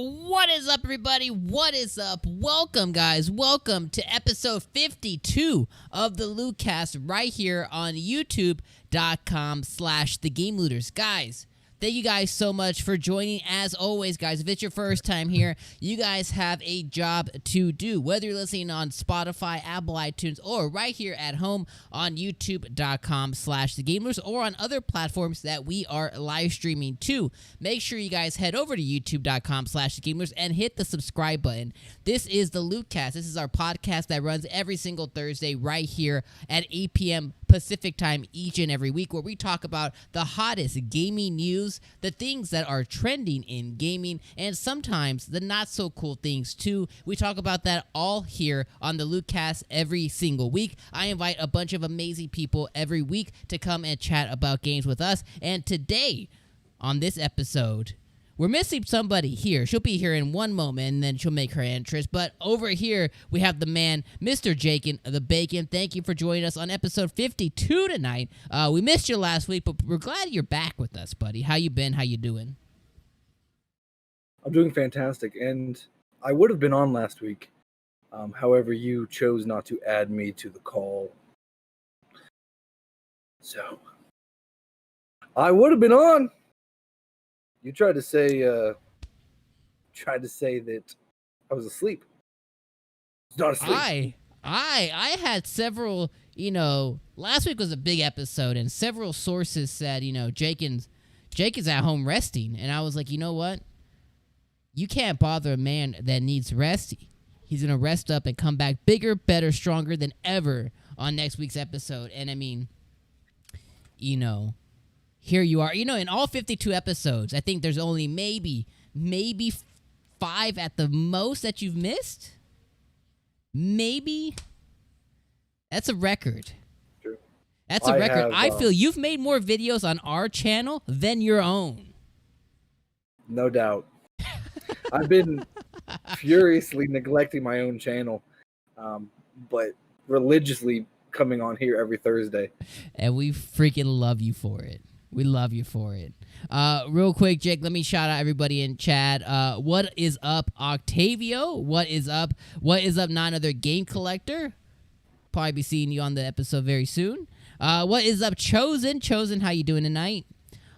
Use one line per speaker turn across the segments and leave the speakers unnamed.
What is up, everybody? What is up? Welcome, guys. Welcome to episode 52 of the Lootcast right here on youtube.com/thegamelooters. Guys, thank you guys so much for joining. As always, guys, if it's your first time here, you guys have a job to do. Whether you're listening on Spotify, Apple, iTunes, or right here at home on youtube.com/thegamelooters or on other platforms that we are live streaming to, make sure you guys head over to youtube.com/thegamelooters and hit the subscribe button. This is the Lootcast. This is our podcast that runs every single Thursday right here at 8 p.m. Pacific time each and every week, where we talk about the hottest gaming news, the things that are trending in gaming, and sometimes the not so cool things too. We talk about that all here on the Lootcast every single week. I invite a bunch of amazing people every week to come and chat about games with us. And today, on this episode, we're missing somebody here. She'll be here in one moment, and then she'll make her entrance. But over here, we have the man, Mr. Jakin, the Bacon. Thank you for joining us on episode 52 tonight. We missed you last week, but we're glad you're back with us, buddy. How you been? How you doing?
I'm doing fantastic, and I would have been on last week. However, you chose not to add me to the call. So, I would have been on. You tried to say that I was asleep. I was not asleep.
I had several, last week was a big episode, and several sources said, Jake is at home resting. And I was like, you know what? You can't bother a man that needs rest. He's going to rest up and come back bigger, better, stronger than ever on next week's episode. And I mean, here you are. In all 52 episodes, I think there's only maybe 5 at the most that you've missed. Maybe. That's a record.
True.
That's a record. I feel you've made more videos on our channel than your own.
No doubt. I've been furiously neglecting my own channel, but religiously coming on here every Thursday.
And we freaking love you for it. We love you for it. Real quick, Jake, let me shout out everybody in chat. What is up, Octavio? What is up? What is up, None Other Game Collector? Probably be seeing you on the episode very soon. What is up, Chosen? Chosen, how you doing tonight?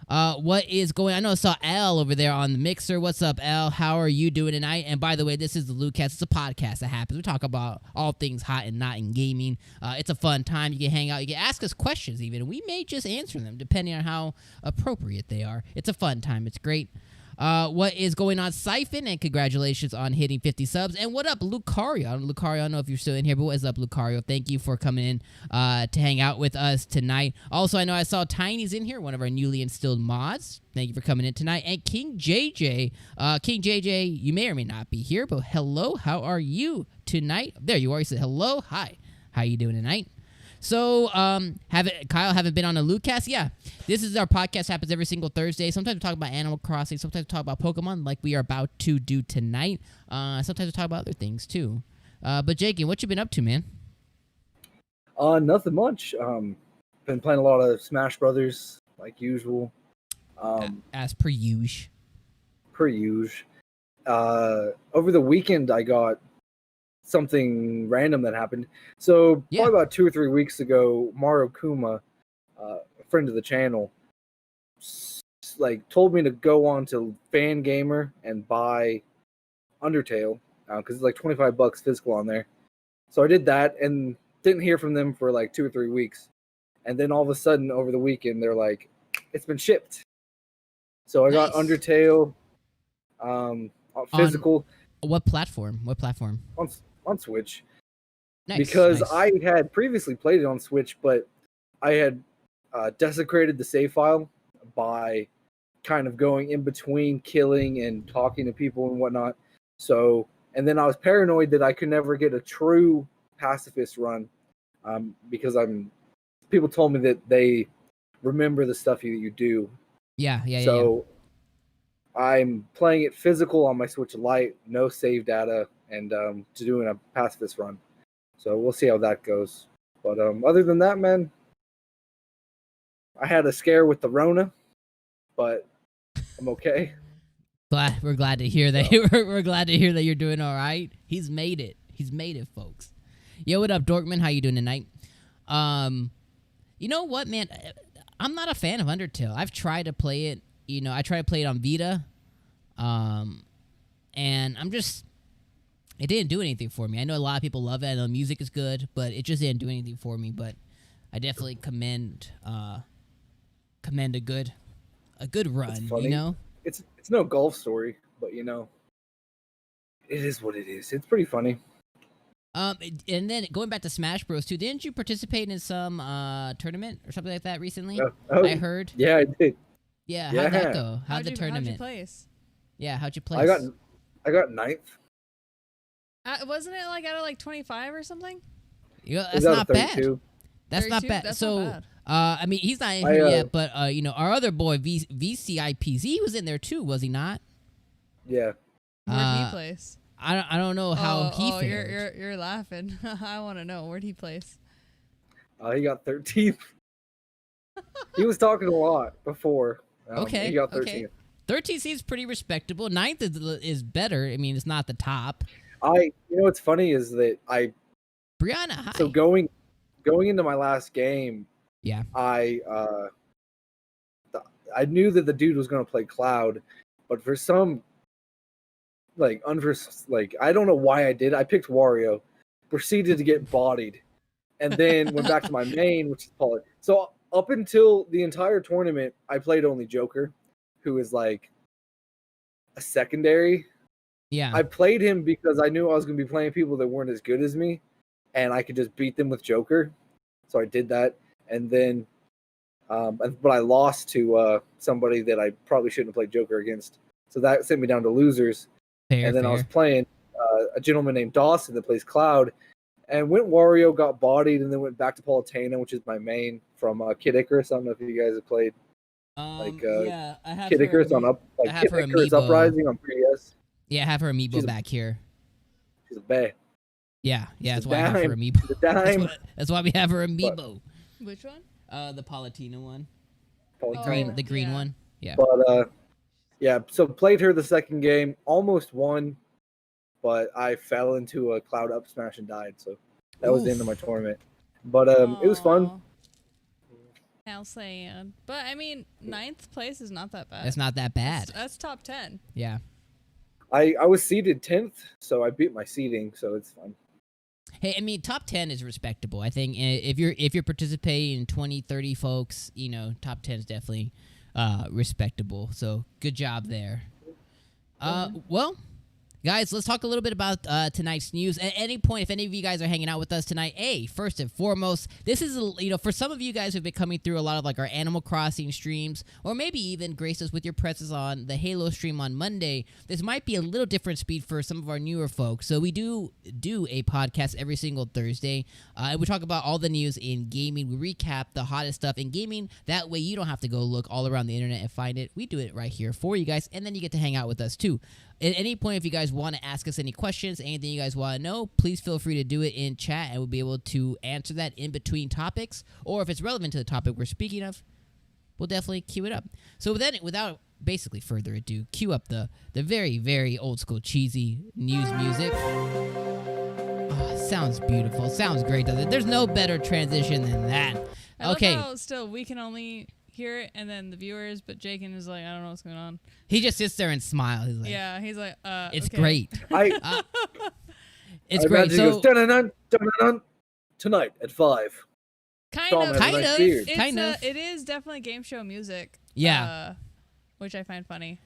What is going on? I know I saw Al over there on the mixer. What's up, Al? How are you doing tonight? And by the way, this is the Lootcast. It's a podcast that happens. We talk about all things hot and not in gaming. It's a fun time. You can hang out. You can ask us questions even. We may just answer them depending on how appropriate they are. It's a fun time. It's great. What is going on, Siphon? And congratulations on hitting 50 subs. And what up, Lucario? Lucario, I don't know if you're still in here, but what is up, Lucario? Thank you for coming in to hang out with us tonight. Also, I know I saw Tiny's in here, one of our newly instilled mods. Thank you for coming in tonight. And King JJ. King JJ, you may or may not be here, but hello, how are you tonight? There you are. You said hello. Hi. How you doing tonight? So, Kyle, haven't been on a Lootcast? Yeah, this is our podcast, happens every single Thursday. Sometimes we talk about Animal Crossing. Sometimes we talk about Pokemon, like we are about to do tonight. Sometimes we talk about other things, too. But, Jake, what you been up to, man?
Nothing much. Been playing a lot of Smash Brothers, like usual.
As per usual.
Over the weekend, I got something random that happened. So probably about 2 or 3 weeks ago, Kuma, a friend of the channel, told me to go on to Fangamer and buy Undertale because it's like $25 physical on there. So I did that and didn't hear from them for like 2 or 3 weeks. And then all of a sudden over the weekend, they're like, it's been shipped. So I got Undertale physical.
What platform?
On Switch.
Nice,
because
nice.
I had previously played it on Switch, but I had desecrated the save file by kind of going in between killing and talking to people and whatnot. So, and then I was paranoid that I could never get a true pacifist run because people told me that they remember the stuff you do.
Yeah.
So I'm playing it physical on my Switch Lite, no save data, and to doing a pacifist run. So we'll see how that goes. But other than that, man, I had a scare with the Rona, but I'm okay.
We're glad to hear that.
So.
We're glad to hear that you're doing all right. He's made it. He's made it, folks. Yo, what up, Dorkman? How you doing tonight? You know what, man? I'm not a fan of Undertale. I've tried to play it. You know, I tried to play it on Vita. And I'm just... It didn't do anything for me. I know a lot of people love it. I know the music is good, but it just didn't do anything for me. But I definitely commend a good run, you know?
It's no golf story, but you know, it is what it is. It's pretty funny.
And then going back to Smash Bros. Too, didn't you participate in some tournament or something like that recently? I heard.
Yeah, I did.
Yeah, how'd that go? How'd the tournament?
How'd you place?
Yeah, how'd you place?
I got ninth.
Wasn't it like out of like 25 or something?
Yeah, that's not bad. That's
32?
not bad.
That's
so,
not bad.
I mean, he's not in here yet, but you know, our other boy VCIPZ, he was in there too, was he not?
Yeah.
Where'd he place?
I don't know how he fared.
You're laughing. I want to know, where'd he place?
He got 13th. He was talking a lot before.
Okay.
He got 13th.
Okay. 13 seems pretty respectable. 9th is better. I mean, it's not the top.
You know what's funny is that
Brianna, hi.
So going into my last game,
yeah,
I knew that the dude was going to play Cloud, but for some I don't know why I did. I picked Wario, proceeded to get bodied, and then went back to my main, which is Paul. So up until the entire tournament, I played only Joker, who is like a secondary.
Yeah.
I played him because I knew I was going to be playing people that weren't as good as me, and I could just beat them with Joker. So I did that, and then, but I lost to somebody that I probably shouldn't have played Joker against. So that sent me down to losers.
Fair.
I was playing a gentleman named Dawson that plays Cloud, and went Wario, got bodied, and then went back to Palutena, which is my main from Kid Icarus. I don't know if you guys have played
yeah, I have
Kid Icarus on Kid Icarus Uprising on 3DS.
Yeah, I have her amiibo back here.
She's a bae.
Yeah, that's why I have her amiibo. That's why we have her amiibo.
Which one?
The Palutena one.
Palutena.
The green one. Yeah.
But yeah, so played her the second game, almost won, but I fell into a Cloud up smash and died, so that was the end of my tournament. But it was fun.
I'll say, but I mean, 9th place is not that bad.
That's not that bad.
That's top 10.
Yeah.
I was seeded 10th, so I beat my seeding, so it's fun.
Hey, I mean, top 10 is respectable. I think if you're participating in 20, 30 folks, you know, top 10 is definitely respectable. So good job there. Well, guys, let's talk a little bit about tonight's news. At any point, if any of you guys are hanging out with us tonight, first and foremost, this is, you know, for some of you guys who've been coming through a lot of like our Animal Crossing streams, or maybe even grace us with your presence on the Halo stream on Monday, this might be a little different speed for some of our newer folks. So we do a podcast every single Thursday, and we talk about all the news in gaming. We recap the hottest stuff in gaming. That way you don't have to go look all around the internet and find it. We do it right here for you guys, and then you get to hang out with us too. At any point, if you guys want to ask us any questions, anything you guys want to know, please feel free to do it in chat, and we'll be able to answer that in between topics. Or if it's relevant to the topic we're speaking of, we'll definitely queue it up. So then, without basically further ado, queue up the very, very old school cheesy news music. Oh, sounds beautiful. Sounds great, doesn't it? There's no better transition than that. Okay.
Still, we can only hear it, and then the viewers, but Jakin is like, I don't know what's going on.
He just sits there and smiles. He's like,
yeah, he's like,
it's
okay.
great. It's
I
great.
So goes, dun-dun-dun, dun-dun-dun, tonight at 5.
Kind of.
It's
it is definitely game show music.
Yeah.
Which I find funny.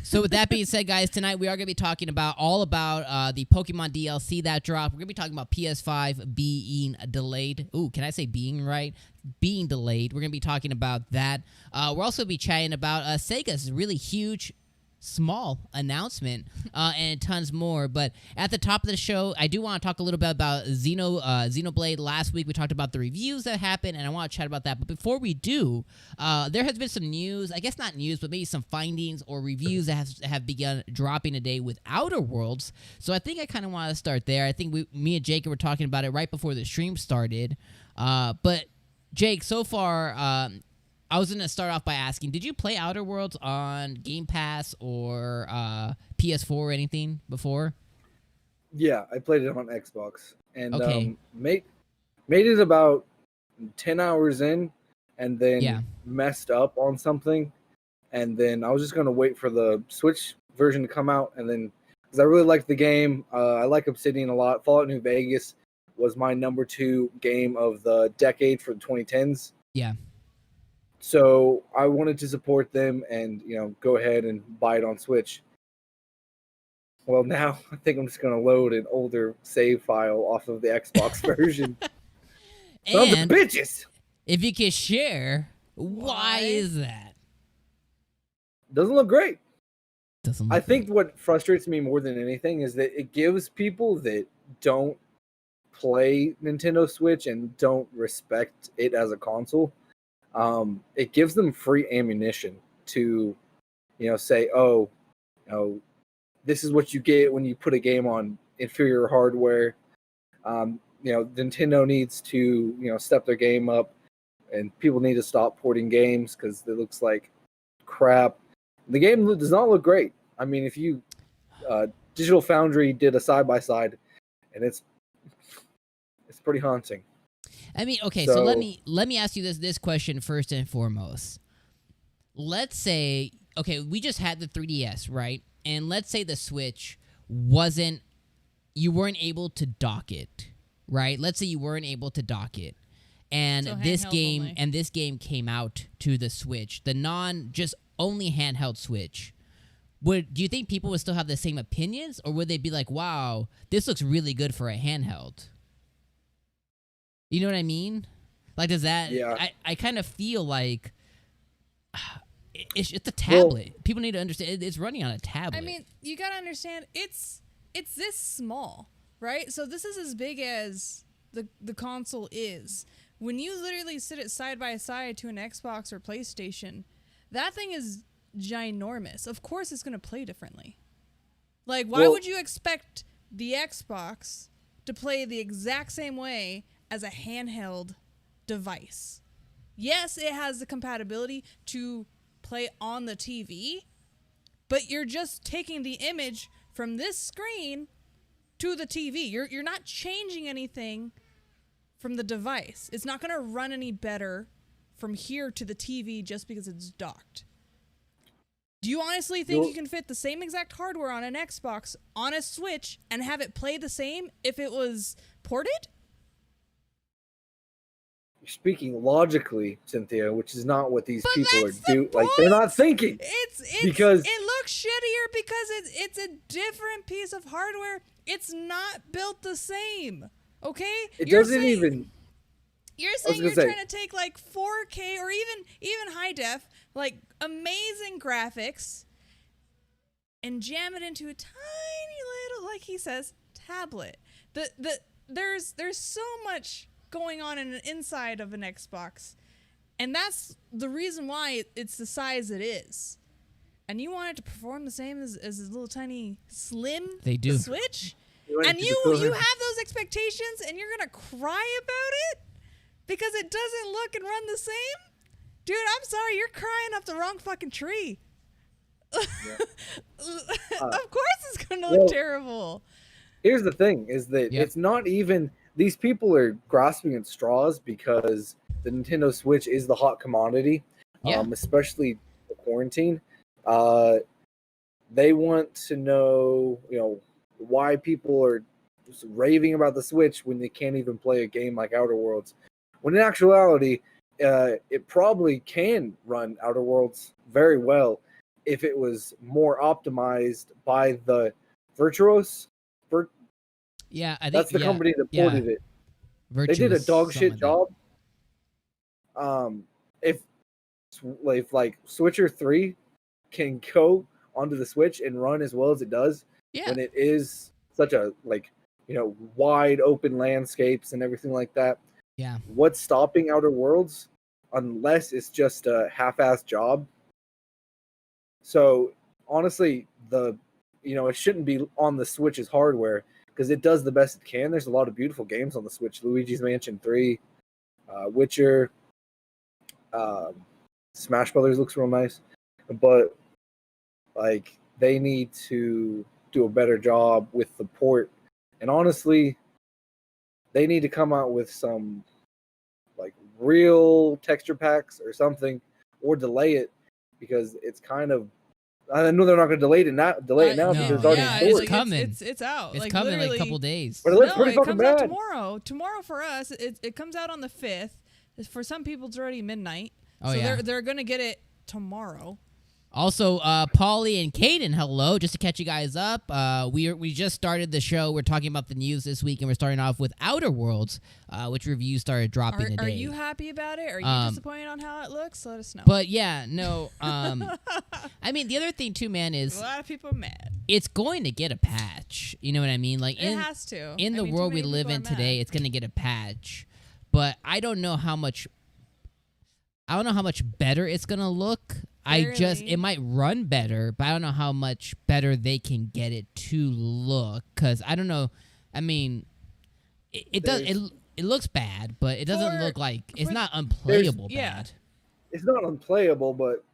So with that being said, guys, tonight we are going to be talking about the Pokemon DLC that dropped. We're going to be talking about PS5 being delayed. Ooh, can I say being right? Being delayed. We're going to be talking about that. We'll also be chatting about Sega's really huge, small announcement and tons more. But at the top of the show, I do want to talk a little bit about Xenoblade. Last week we talked about the reviews that happened, and I want to chat about that. But before we do, there has been some news, I guess not news, but maybe some findings or reviews that have begun dropping today with Outer Worlds. So I think I kind of want to start there. I think me and Jake were talking about it right before the stream started. But Jake, so far, I was gonna start off by asking, did you play Outer Worlds on Game Pass or PS4 or anything before?
Yeah, I played it on Xbox and
Okay.
made it about 10 hours in, and
Yeah.
then messed up on something, and then I was just gonna wait for the Switch version to come out, and then because I really liked the game, I like Obsidian a lot. Fallout New Vegas was my number 2 game of the decade for the 2010s.
Yeah.
So I wanted to support them and go ahead and buy it on Switch. Well, now I think I'm just gonna load an older save file off of the Xbox version. Sons of
And
bitches!
if you can share, why
Why?
is that?
Doesn't look great.
Doesn't
I
look
think what frustrates me more than anything is that it gives people that don't play Nintendo Switch and don't respect it as a console, it gives them free ammunition to, say, oh, this is what you get when you put a game on inferior hardware. Nintendo needs to, step their game up, and people need to stop porting games because it looks like crap. The game does not look great. I mean, if you Digital Foundry did a side by side, and it's pretty haunting.
I mean, okay, so let
So-
me ask you this question first and foremost. Let's say, okay, we just had the 3DS, right? And let's say the Switch you weren't able to dock it, right? Let's say you weren't able to dock it. And
So
this
handheld
game came out to the Switch, just only handheld Switch. Do you think people would still have the same opinions, or would they be like, "Wow, this looks really good for a handheld"? You know what I mean? Like, does that?
Yeah.
I kind of feel like it's a tablet. People need to understand it's running on a tablet.
I mean, you gotta understand, it's this small, right? So this is as big as the console is. When you literally sit it side by side to an Xbox or PlayStation, that thing is ginormous. Of course, it's gonna play differently. Like, why
Well-
would you expect the Xbox to play the exact same way as a handheld device? Yes, it has the compatibility to play on the TV, but you're just taking the image from this screen to the TV. You're not changing anything from the device. It's not going to run any better from here to the TV just because it's docked. Do you honestly think
Well-
you can fit the same exact hardware on an Xbox on a Switch and have it play the same if it was ported?
You're speaking logically, Cynthia, which is not what these
But
people are
that's the
doing. Like, they're not thinking. Because-
it looks shittier because it's a different piece of hardware. It's not built the same. Okay?
It
You're
doesn't
saying-
even.
You're saying
gonna
you're
say-
trying to take like 4K or even high def, like amazing graphics, and jam it into a tiny little, like he says, tablet. There's so much going on in the inside of an Xbox, and that's the reason why it's the size it is. And you want it to perform the same as a little tiny slim
They do.
Switch?
want it
And
to
you
perform-
have those expectations, and you're gonna cry about it because it doesn't look and run the same? Dude, I'm sorry, you're crying up the wrong fucking tree. Of course it's gonna look
well-
terrible.
Here's the thing: is that
Yep.
it's not even. These people are grasping at straws because the Nintendo Switch is the hot commodity,
Yeah.
especially the quarantine. They want to know, why people are just raving about the Switch when they can't even play a game like Outer Worlds. When in actuality, it probably can run Outer Worlds very well if it was more optimized by the Virtuos.
Yeah, I think
That's the company that
yeah.
ported it. They did a
Virtuous,
dog
something
shit
like that.
job. If like Switcher 3 can go onto the Switch and run as well as it does,
Yeah.
when it is such a wide open landscapes and everything like that,
Yeah.
what's stopping Outer Worlds unless it's just a half-assed job? So honestly, it shouldn't be on the Switch's hardware because it does the best it can. There's a lot of beautiful games on the Switch: Luigi's Mansion 3, Witcher, Smash Brothers looks real nice, but like they need to do a better job with the port. And honestly, they need to come out with some like real texture packs or something, or delay it, because it's kind of. I know they're not going to delay it now. Because it's already in
it's
stores.
coming.
It's out.
It's
like,
coming
literally,
like a couple days.
But it looks
no,
pretty
it
fucking
comes
bad.
out tomorrow. Tomorrow for us, it comes out on the 5th. For some people, it's already midnight.
Oh,
so
yeah.
they're going to get it tomorrow.
Also, Paulie and Caden, hello. Just to catch you guys up, we just started the show. We're talking about the news this week, and we're starting off with Outer Worlds, which reviews started dropping today.
Are you happy about it? Are you disappointed on how it looks? Let us know.
But yeah, no. I mean, the other thing too, man, is
a lot of people are mad.
it's going to get a patch. You know what I mean? Like
It has to.
In the world we live in today, it's going to get a patch. But I don't know how much. I don't know how much better it's going to look. It might run better, but I don't know how much better they can get it to look. Because I don't know. I mean, it looks bad, but it doesn't look like it's not unplayable bad.
It's not unplayable, but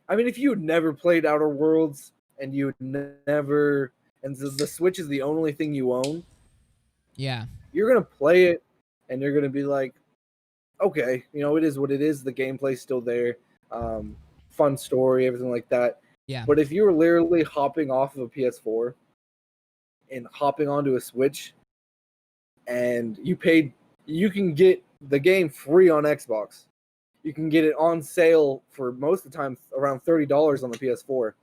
I mean, if you had never played Outer Worlds and you never, and the Switch is the only thing you own,
yeah,
you're gonna play it and you're gonna be like, okay, it is what it is. The gameplay's still there. Fun story, everything like that.
Yeah.
But if you're literally hopping off of a PS4 and hopping onto a Switch, and you can get the game free on Xbox. You can get it on sale for most of the time around $30 on the PS4.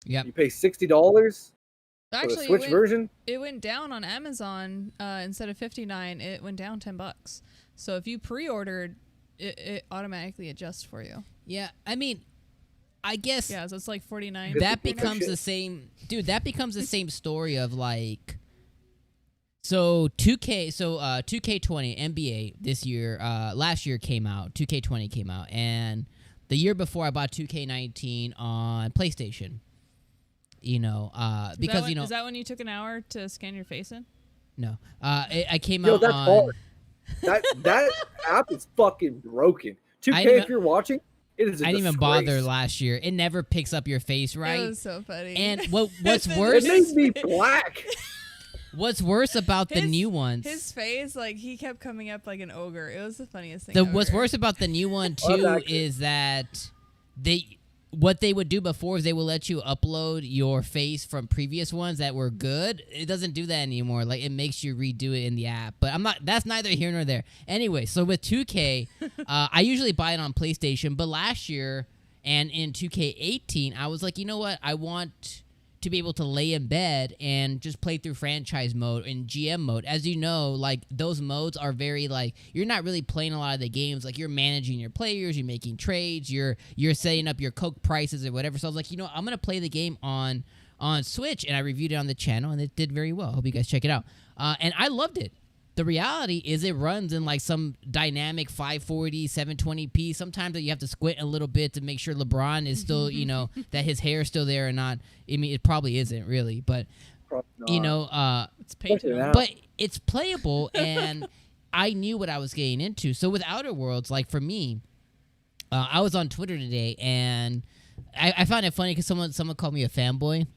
Yeah.
You pay $60
Actually,
for the Switch version.
It went down on Amazon instead of $59. It went down $10. So if you pre-ordered, it automatically adjusts for you.
Yeah, I mean, I guess
so it's like $49.
that becomes the same, dude. That becomes the same story of like, so 2K20 NBA this year, last year came out. 2K20 came out, and the year before I bought 2K19 on PlayStation. Because
is that when you took an hour to scan your face in?
No, I came out
that's
on.
hard. That app is fucking broken. 2K, if you're watching, it is. I
didn't even bother last year. It never picks up your face right.
It was so funny.
And what's worse?
It made me black.
What's worse about the new ones?
His face, like he kept coming up like an ogre. It was the funniest thing.
What's worse about the new one too is that what they would do before is they will let you upload your face from previous ones that were good. It doesn't do that anymore. Like, it makes you redo it in the app. But that's neither here nor there. Anyway, so with 2K, I usually buy it on PlayStation. But last year and in 2K18, I was like, you know what? I want to be able to lay in bed and just play through franchise mode and GM mode. As you know, like, those modes are very, like, you're not really playing a lot of the games. Like, you're managing your players, you're making trades, you're setting up your Coke prices or whatever. So I was like, I'm going to play the game on Switch, and I reviewed it on the channel, and it did very well. Hope you guys check it out. And I loved it. The reality is it runs in like some dynamic 540, 720p. Sometimes you have to squint a little bit to make sure LeBron is still, that his hair is still there or not. I mean, it probably isn't really, but,
it's painted out.
But it's playable, and I knew what I was getting into. So with Outer Worlds, like for me, I was on Twitter today, and I found it funny because someone called me a fanboy.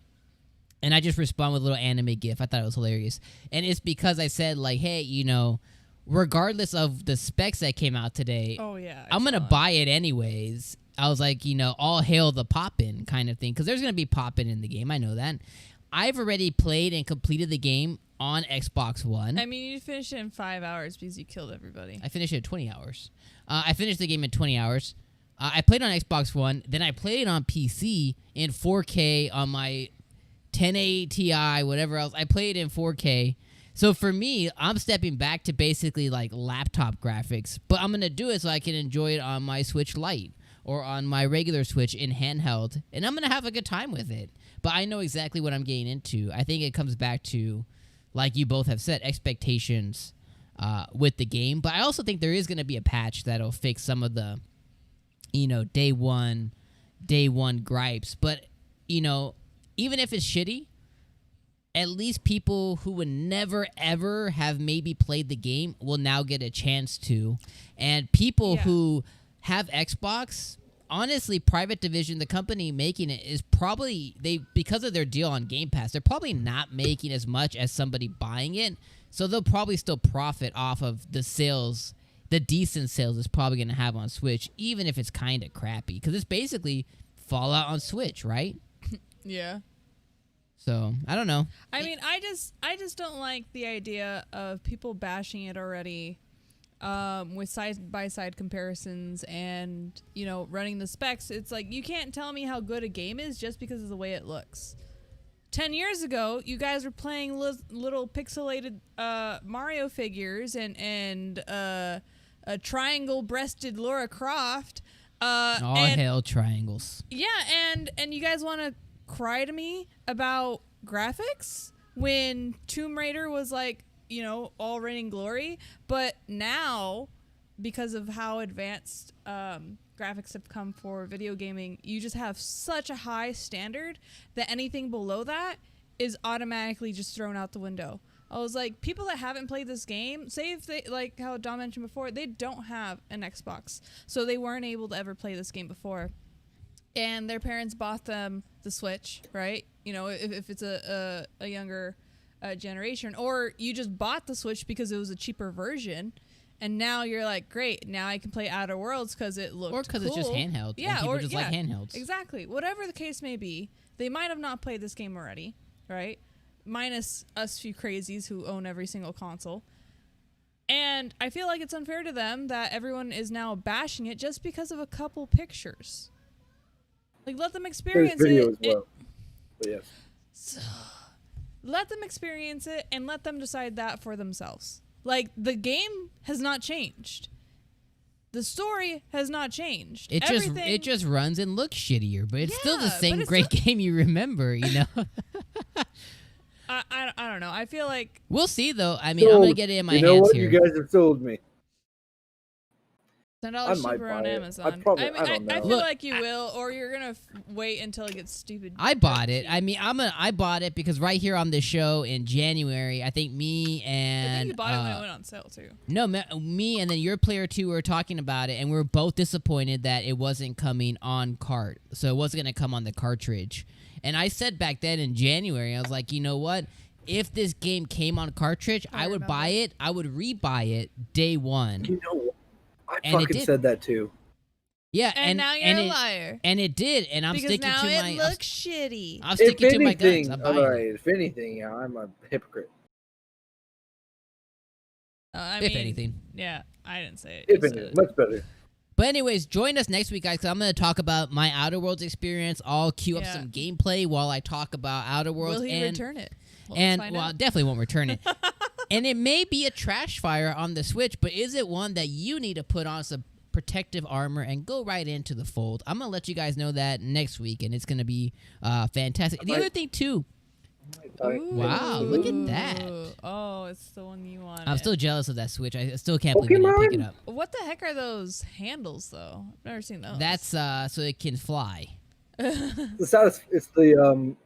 And I just respond with a little anime gif. I thought it was hilarious. And it's because I said, like, hey, regardless of the specs that came out today, I'm going to buy it anyways. I was like, all hail the Poppin' kind of thing. Because there's going to be Poppin' in the game. I know that. I've already played and completed the game on Xbox One.
I mean, you finished it in 5 hours because you killed everybody.
I finished it in 20 hours. I finished the game in 20 hours. I played on Xbox One. Then I played it on PC in 4K on my 1080 Ti, whatever else. I played in 4K. So for me, I'm stepping back to basically like laptop graphics, but I'm going to do it so I can enjoy it on my Switch Lite or on my regular Switch in handheld, and I'm going to have a good time with it. But I know exactly what I'm getting into. I think it comes back to, like you both have said, expectations with the game. But I also think there is going to be a patch that'll fix some of the, day one gripes. But, even if it's shitty, at least people who would never, ever have maybe played the game will now get a chance to. And people who have Xbox, honestly, Private Division, the company making it, is probably because of their deal on Game Pass, they're probably not making as much as somebody buying it. So they'll probably still profit off of the sales, the decent sales it's probably going to have on Switch, even if it's kind of crappy, because it's basically Fallout on Switch, right?
Yeah.
So I don't know.
I mean, I just don't like the idea of people bashing it already, with side by side comparisons and running the specs. It's like you can't tell me how good a game is just because of the way it looks. 10 years ago, you guys were playing little pixelated Mario figures and a triangle-breasted Lara Croft.
Hell triangles.
Yeah, and you guys want to cry to me about graphics when Tomb Raider was like, all reigning glory, but now because of how advanced graphics have come for video gaming, you just have such a high standard that anything below that is automatically just thrown out the window. I was like, people that haven't played this game, say if they, like how Dom mentioned before, they don't have an Xbox, so they weren't able to ever play this game before. And their parents bought them the Switch, right? If it's a younger generation, or you just bought the Switch because it was a cheaper version, and now you're like, great, now I can play Outer Worlds because it looked cool.
Or because it's just handheld.
Yeah,
and people just like handhelds.
Exactly. Whatever the case may be, they might have not played this game already, right? Minus us few crazies who own every single console. And I feel like it's unfair to them that everyone is now bashing it just because of a couple pictures. Like, let them experience
video
it.
as well. But yes.
So, let them experience it and let them decide that for themselves. Like, the game has not changed. The story has not changed.
It just runs and looks shittier, but it's still the same
great
game you remember,
I don't know. I feel like
we'll see though. I mean, I'm gonna get it in my hands here.
You guys have sold me.
$10 cheaper on Amazon. I feel like you will, or you're gonna wait until it gets stupid.
I bought it. I mean, I bought it because right here on this show in January, I think me and
I think you bought it when it went on sale too.
No, me and then your player 2 were talking about it, and we were both disappointed that it wasn't coming on cart, so it wasn't gonna come on the cartridge. And I said back then in January, I was like, you know what? If this game came on cartridge, I would buy it. I would rebuy it day one.
You know what? I fucking said that too.
Yeah,
and now you're a liar.
And it did, and I'm sticking to my...
Because now it looks shitty.
I'm sticking to my guns.
If anything, I'm a hypocrite.
If anything.
Yeah, I didn't say it.
If anything, much better.
But anyways, join us next week, guys, because I'm going to talk about my Outer Worlds experience. I'll queue up some gameplay while I talk about Outer Worlds.
Will he return it?
I definitely won't return it. And it may be a trash fire on the Switch, but is it one that you need to put on some protective armor and go right into the fold? I'm going to let you guys know that next week, and it's going to be fantastic. The other thing, too.
Ooh.
Wow, look at that.
Oh, it's the one you want.
I'm still jealous of that Switch. I still can't believe I didn't pick it up.
What the heck are those handles, though? I've never seen those.
That's so it can fly.
This is the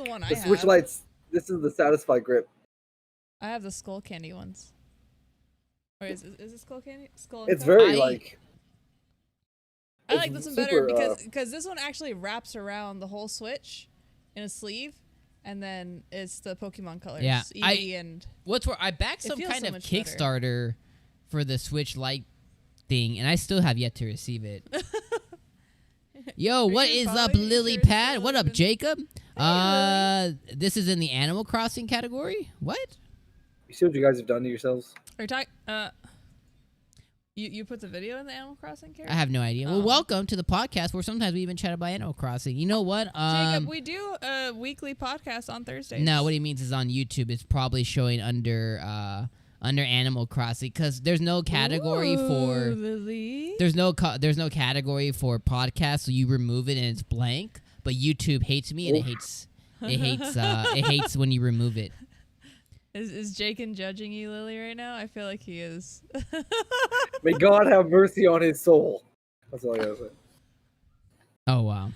one I have.
The Switch Lights. This is the Satisfy grip.
I have the Skull Candy ones. Or is it Skull Candy?
It's very
I like this one better because this one actually wraps around the whole Switch in a sleeve, and then it's the Pokemon colors.
Yeah,
I
backed some kind of Kickstarter for the Switch Lite thing, and I still have yet to receive it. Yo, what is up, Lily Pad? What up, Jacob? This is in the Animal Crossing category. What?
You see what you guys have done to yourselves?
Are you talking? You put the video in the Animal Crossing category?
I have no idea. Well, welcome to the podcast where sometimes we even chat about Animal Crossing. You know what?
Jacob, we do a weekly podcast on Thursdays.
No, what he means is on YouTube. It's probably showing under Animal Crossing because there's no category for
Lily.
There's no category for podcasts, so you remove it and it's blank. But YouTube hates me and it hates when you remove it.
Is Jakin judging you, Lily, right now? I feel like he is.
May God have mercy on his soul. That's all I gotta say.
Oh wow.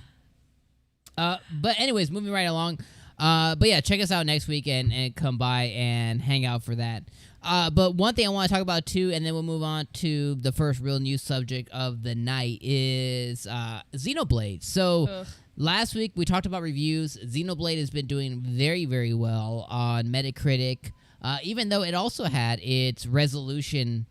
But anyways, moving right along. But yeah, check us out next week and come by and hang out for that. But one thing I want to talk about too, and then we'll move on to the first real news subject of the night is Xenoblade. So last week we talked about reviews. Xenoblade has been doing very, very well on Metacritic, even though it also had its resolution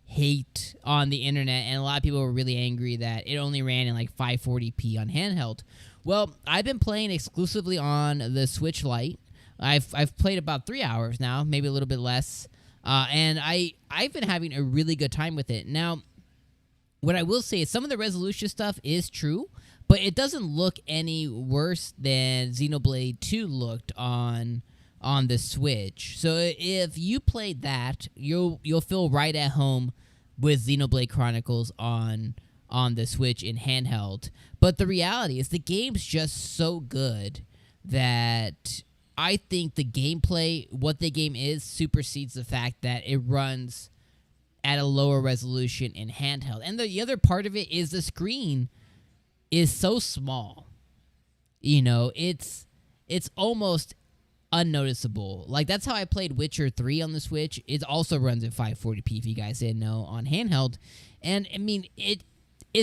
hate on the internet, and a lot of people were really angry that it only ran in like 540p on handheld. Well, I've been playing exclusively on the Switch Lite. I've played about 3 hours now, maybe a little bit less, and I've been having a really good time with it. Now, what I will say is some of the resolution stuff is true, but it doesn't look any worse than Xenoblade 2 looked on the Switch. So if you played that, you'll feel right at home with Xenoblade Chronicles on the Switch in handheld. But the reality is the game's just so good that I think the gameplay, what the game is, supersedes the fact that it runs at a lower resolution in handheld. And the other part of it is the screen is so small. You know, it's almost unnoticeable. Like, that's how I played Witcher 3 on the Switch. It also runs at 540p, if you guys didn't know, on handheld. And, I mean, it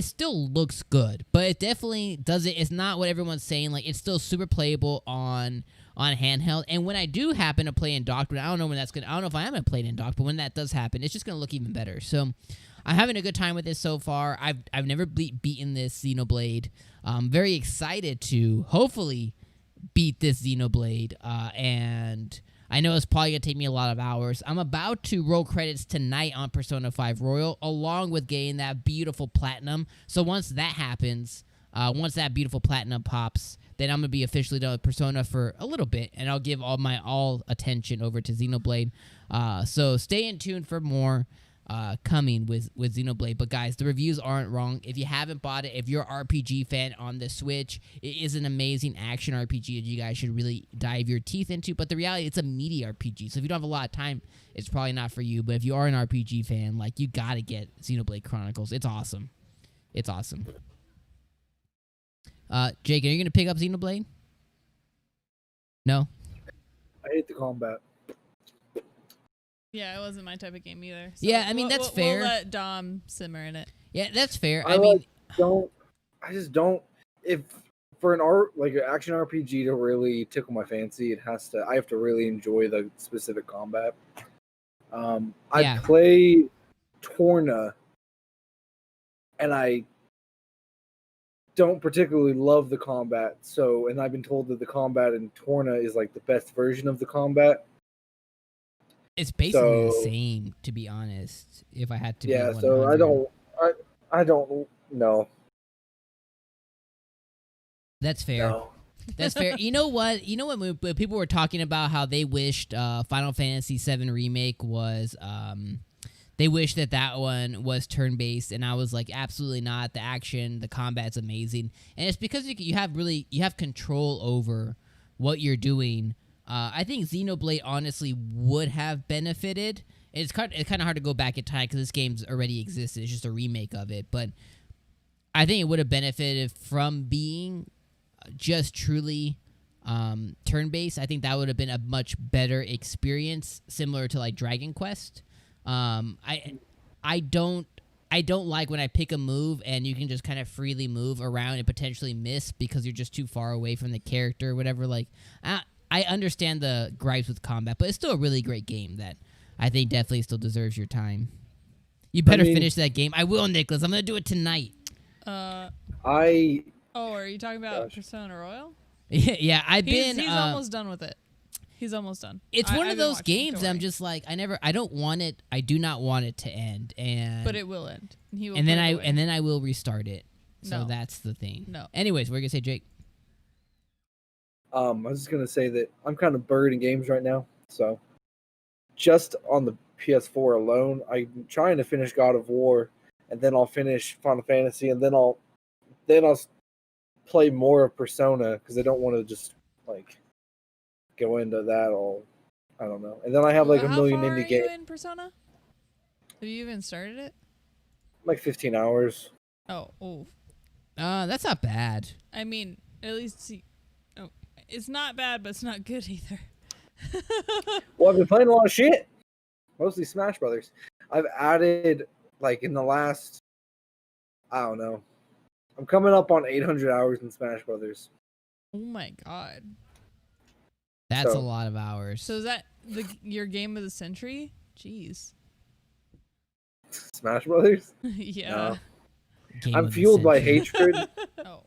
still looks good, but it definitely doesn't. It's not what everyone's saying. Like, it's still super playable on handheld. And when I do happen to play in docked, I don't know when that's gonna. I don't know if I am gonna play it in docked, but when that does happen, it's just gonna look even better. So, I'm having a good time with this so far. I've never beaten this Xenoblade. I'm very excited to hopefully beat this Xenoblade, and I know it's probably going to take me a lot of hours. I'm about to roll credits tonight on Persona 5 Royal, along with getting that beautiful platinum. So once that happens, once that beautiful platinum pops, then I'm going to be officially done with Persona for a little bit, and I'll give all attention over to Xenoblade. So stay in tune for more coming with Xenoblade. But guys, the reviews aren't wrong. If you haven't bought it, if you're an RPG fan on the Switch, it is an amazing action RPG that you guys should really dive your teeth into. But the reality, it's a meaty RPG, so if you don't have a lot of time, it's probably not for you. But if you are an RPG fan, like, you gotta get Xenoblade Chronicles. It's awesome. It's awesome. Jake, are you gonna pick up Xenoblade? No?
I hate the combat.
Yeah, it wasn't my type of game either. So
Yeah, I mean, that's fair.
We'll let Dom simmer in it.
Yeah, that's fair.
I just don't. If for an action RPG to really tickle my fancy, I have to really enjoy the specific combat. I play Torna, and I don't particularly love the combat. And I've been told that the combat in Torna is like the best version of the combat.
It's basically the same, to be honest. If I had to,
yeah. So I don't know.
That's fair.
No.
That's fair. You know what? When people were talking about how they wished Final Fantasy VII Remake was, they wished that one was turn-based, and I was like, absolutely not. The action, the combat's amazing, and it's because you have control over what you're doing. I think Xenoblade honestly would have benefited. It's kind of hard to go back in time because this game's already existed. It's just a remake of it. But I think it would have benefited from being just truly turn-based. I think that would have been a much better experience, similar to like Dragon Quest. I don't like when I pick a move and you can just kind of freely move around and potentially miss because you're just too far away from the character or whatever. Like, I understand the gripes with combat, but it's still a really great game that I think definitely still deserves your time. You better finish that game. I will, Nicholas. I'm going to do it tonight.
Oh, are you talking about Persona Royal?
Yeah,
He's almost done with it. He's almost done.
It's one of those games that I'm just like, I don't want it. I do not want it to end. But
it will end.
And then I will restart it. So that's the thing.
No.
Anyways, what are you going to say, Jake?
I was just going to say that I'm kind of buried in games right now. So just on the PS4 alone, I'm trying to finish God of War, and then I'll finish Final Fantasy, and then I'll play more of Persona because I don't want to just like go into that all. I don't know. And then I have like a million indie games.
How far are you in Persona? Have you even started it?
Like 15 hours.
Oh.
That's not bad.
I mean, at least It's not bad, but it's not good either.
Well, I've been playing a lot of shit. Mostly Smash Brothers. I've added, like, in the last, I don't know. I'm coming up on 800 hours in Smash Brothers.
Oh my god.
That's
So-
a lot of hours.
So is that your game of the century? Jeez.
Smash Brothers?
Yeah.
No.
Game
I'm
of the
fueled by
century.
hatred.
Oh.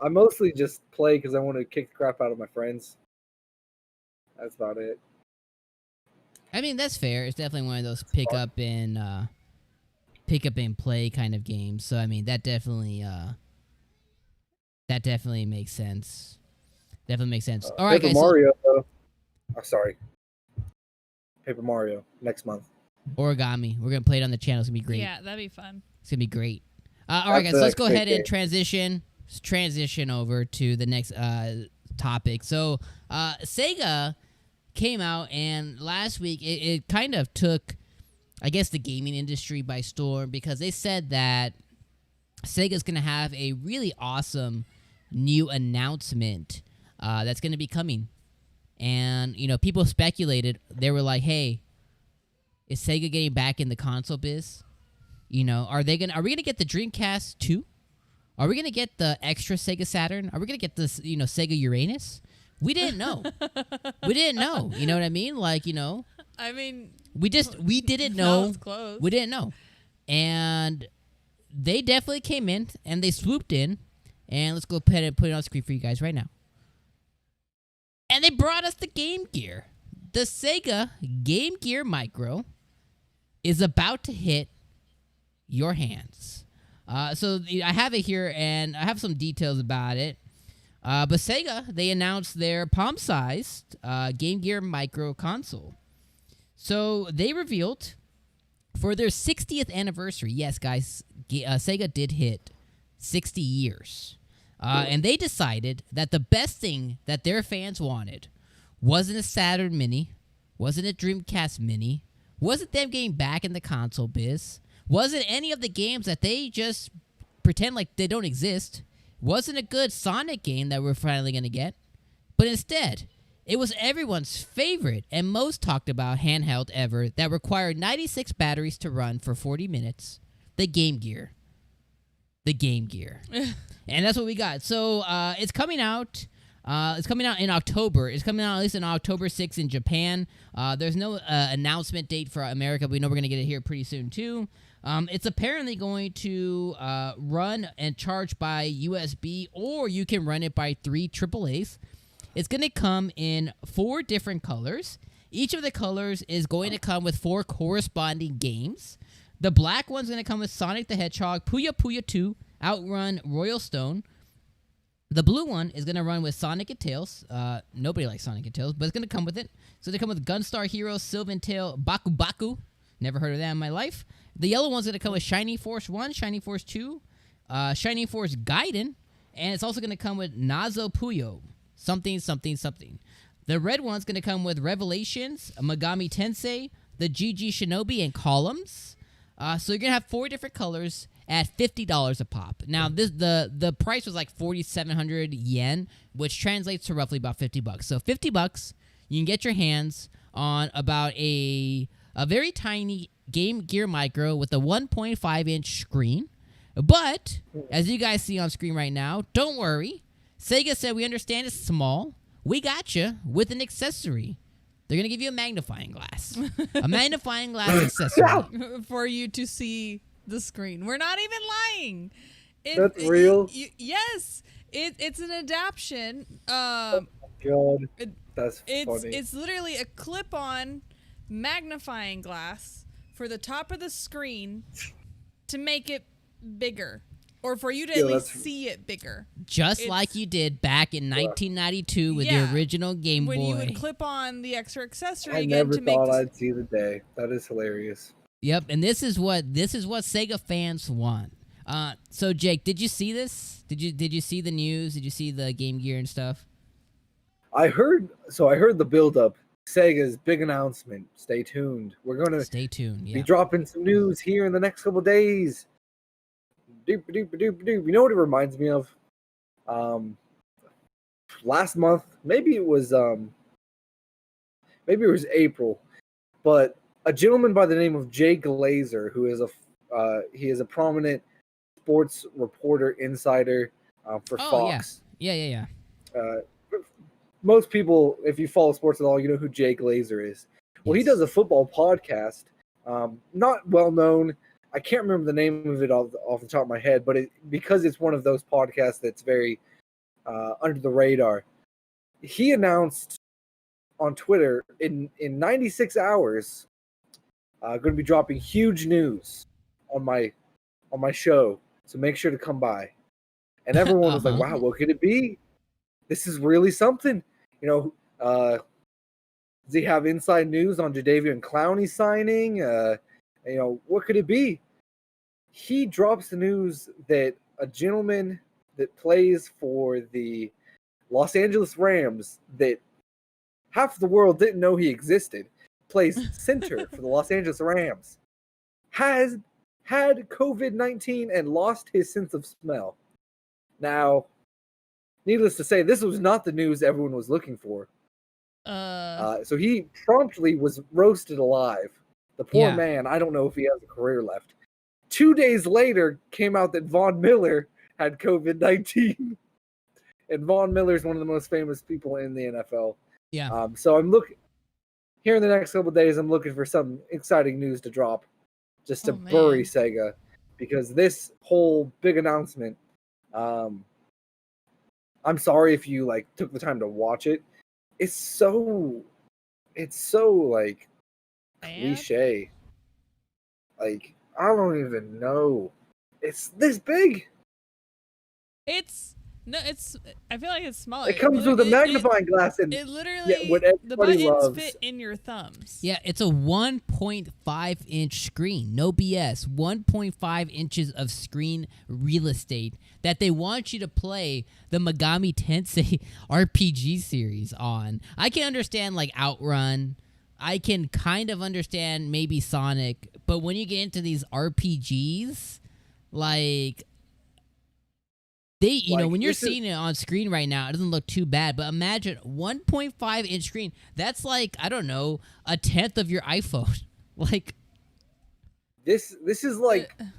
I mostly just play because I want to kick the crap out of my friends. That's about it.
I mean, that's fair. It's definitely one of those pick up and play kind of games. So I mean, that definitely makes sense. Definitely makes sense. All right,
Paper
guys.
Mario, though. Oh, sorry. Paper Mario next month.
Origami. We're gonna play it on the channel. It's gonna be great.
Yeah, that'd be fun.
It's gonna be great. All right,
That's
guys.
a
Let's go
great
ahead and
game.
transition over to the next topic. So, Sega came out, and last week it kind of took, I guess, the gaming industry by storm because they said that Sega's gonna have a really awesome new announcement that's gonna be coming. And, you know, people speculated. They were like, hey, is Sega getting back in the console biz? You know, are we gonna get the Dreamcast 2? Are we gonna get the extra Sega Saturn? Are we gonna get this, you know, Sega Uranus? We didn't know. We didn't know. You know what I mean? Like, you know,
I mean,
we didn't
that
know.
was close.
We didn't know. And they definitely came in and they swooped in. And let's go ahead and put it on screen for you guys right now. And they brought us the Game Gear. The Sega Game Gear Micro is about to hit your hands. So I have it here, and I have some details about it. But Sega, they announced their palm-sized Game Gear Micro console. So they revealed for their 60th anniversary, yes, guys, Sega did hit 60 years. And they decided that the best thing that their fans wanted wasn't a Saturn Mini, wasn't a Dreamcast Mini, wasn't them getting back in the console biz, wasn't any of the games that they just pretend like they don't exist, wasn't a good Sonic game that we're finally going to get, but instead, it was everyone's favorite and most talked about handheld ever that required 96 batteries to run for 40 minutes, the Game Gear. The Game Gear. And that's what we got. So it's coming out. It's coming out in October. It's coming out at least on October 6th in Japan. There's no announcement date for America, but we know we're going to get it here pretty soon, too. It's apparently going to run and charge by USB, or you can run it by 3 AAAs. It's going to come in 4 different colors. Each of the colors is going to come with 4 corresponding games. The black one's going to come with Sonic the Hedgehog, Puyo Puyo 2, Outrun, Royal Stone. The blue one is going to run with Sonic and Tails. Nobody likes Sonic and Tails, but it's going to come with it. So they come with Gunstar Heroes, Sylvan Tail, Baku Baku. Never heard of that in my life. The yellow one's going to come with Shining Force 1, Shining Force 2, Shining Force Gaiden, and it's also going to come with Nazo Puyo. Something, something, something. The red one's going to come with Revelations, Megami Tensei, the GG Shinobi, and Columns. So you're going to have 4 different colors at $50 a pop. Now, the price was like 4,700 yen, which translates to roughly about $50. So $50, you can get your hands on about a very tiny Game Gear Micro with a 1.5-inch screen. But, as you guys see on screen right now, don't worry. Sega said, we understand it's small. We got you with an accessory. They're going to give you a magnifying glass. A magnifying glass accessory.
For you to see the screen. We're not even lying.
That's real?
Yes. It's an adaptation.
God, that's funny.
It's literally a clip-on magnifying glass for the top of the screen to make it bigger. Or for you to at least see it bigger.
Just like you did back in 1992 with the original Game Boy.
When you would clip on the extra accessory
I
again
never
to make
thought I'd see the day. That is hilarious.
Yep, and this is what Sega fans want. So Jake, did you see this? Did you see the news? Did you see the Game Gear and stuff?
I heard the build up. Sega's big announcement. Stay tuned. We're gonna
Stay tuned. Yeah.
be dropping some news here in the next couple days. Doop doop doop doop. You know what it reminds me of? last month. Maybe it was April, but a gentleman by the name of Jay Glazer, who is a prominent sports reporter insider for Fox.
Yeah.
Most people, if you follow sports at all, you know who Jay Glazer is. Well, he does a football podcast, not well known. I can't remember the name of it off the top of my head, but because it's one of those podcasts that's very under the radar. He announced on Twitter in 96 hours, going to be dropping huge news on my show, so make sure to come by. And everyone was like, "Wow, what could it be? This is really something." You know, does he have inside news on Jadeveon Clowney signing? What could it be? He drops the news that a gentleman that plays for the Los Angeles Rams, that half the world didn't know he existed, plays center for the Los Angeles Rams, has had COVID-19 and lost his sense of smell. Now, needless to say, this was not the news everyone was looking for. So he promptly was roasted alive. The poor man, I don't know if he has a career left. 2 days later, came out that Von Miller had COVID-19. And Von Miller is one of the most famous people in the NFL.
Yeah.
So I'm looking, here in the next couple of days, I'm looking for some exciting news to drop just to bury Sega. Because this whole big announcement, I'm sorry if you took the time to watch it. It's so cliche. I don't even know. It's this big.
I feel like it's smaller.
It comes with a magnifying glass, and
it literally,
what
the
everybody
buttons
loves.
fit in your thumbs.
Yeah, it's a 1.5-inch screen. No BS. 1.5 inches of screen real estate that they want you to play the Megami Tensei RPG series on. I can understand Outrun. I can kind of understand maybe Sonic, but when you get into these RPGs, when you're seeing it on screen right now, it doesn't look too bad, but imagine 1.5-inch screen. That's I don't know, a tenth of your iPhone.
This is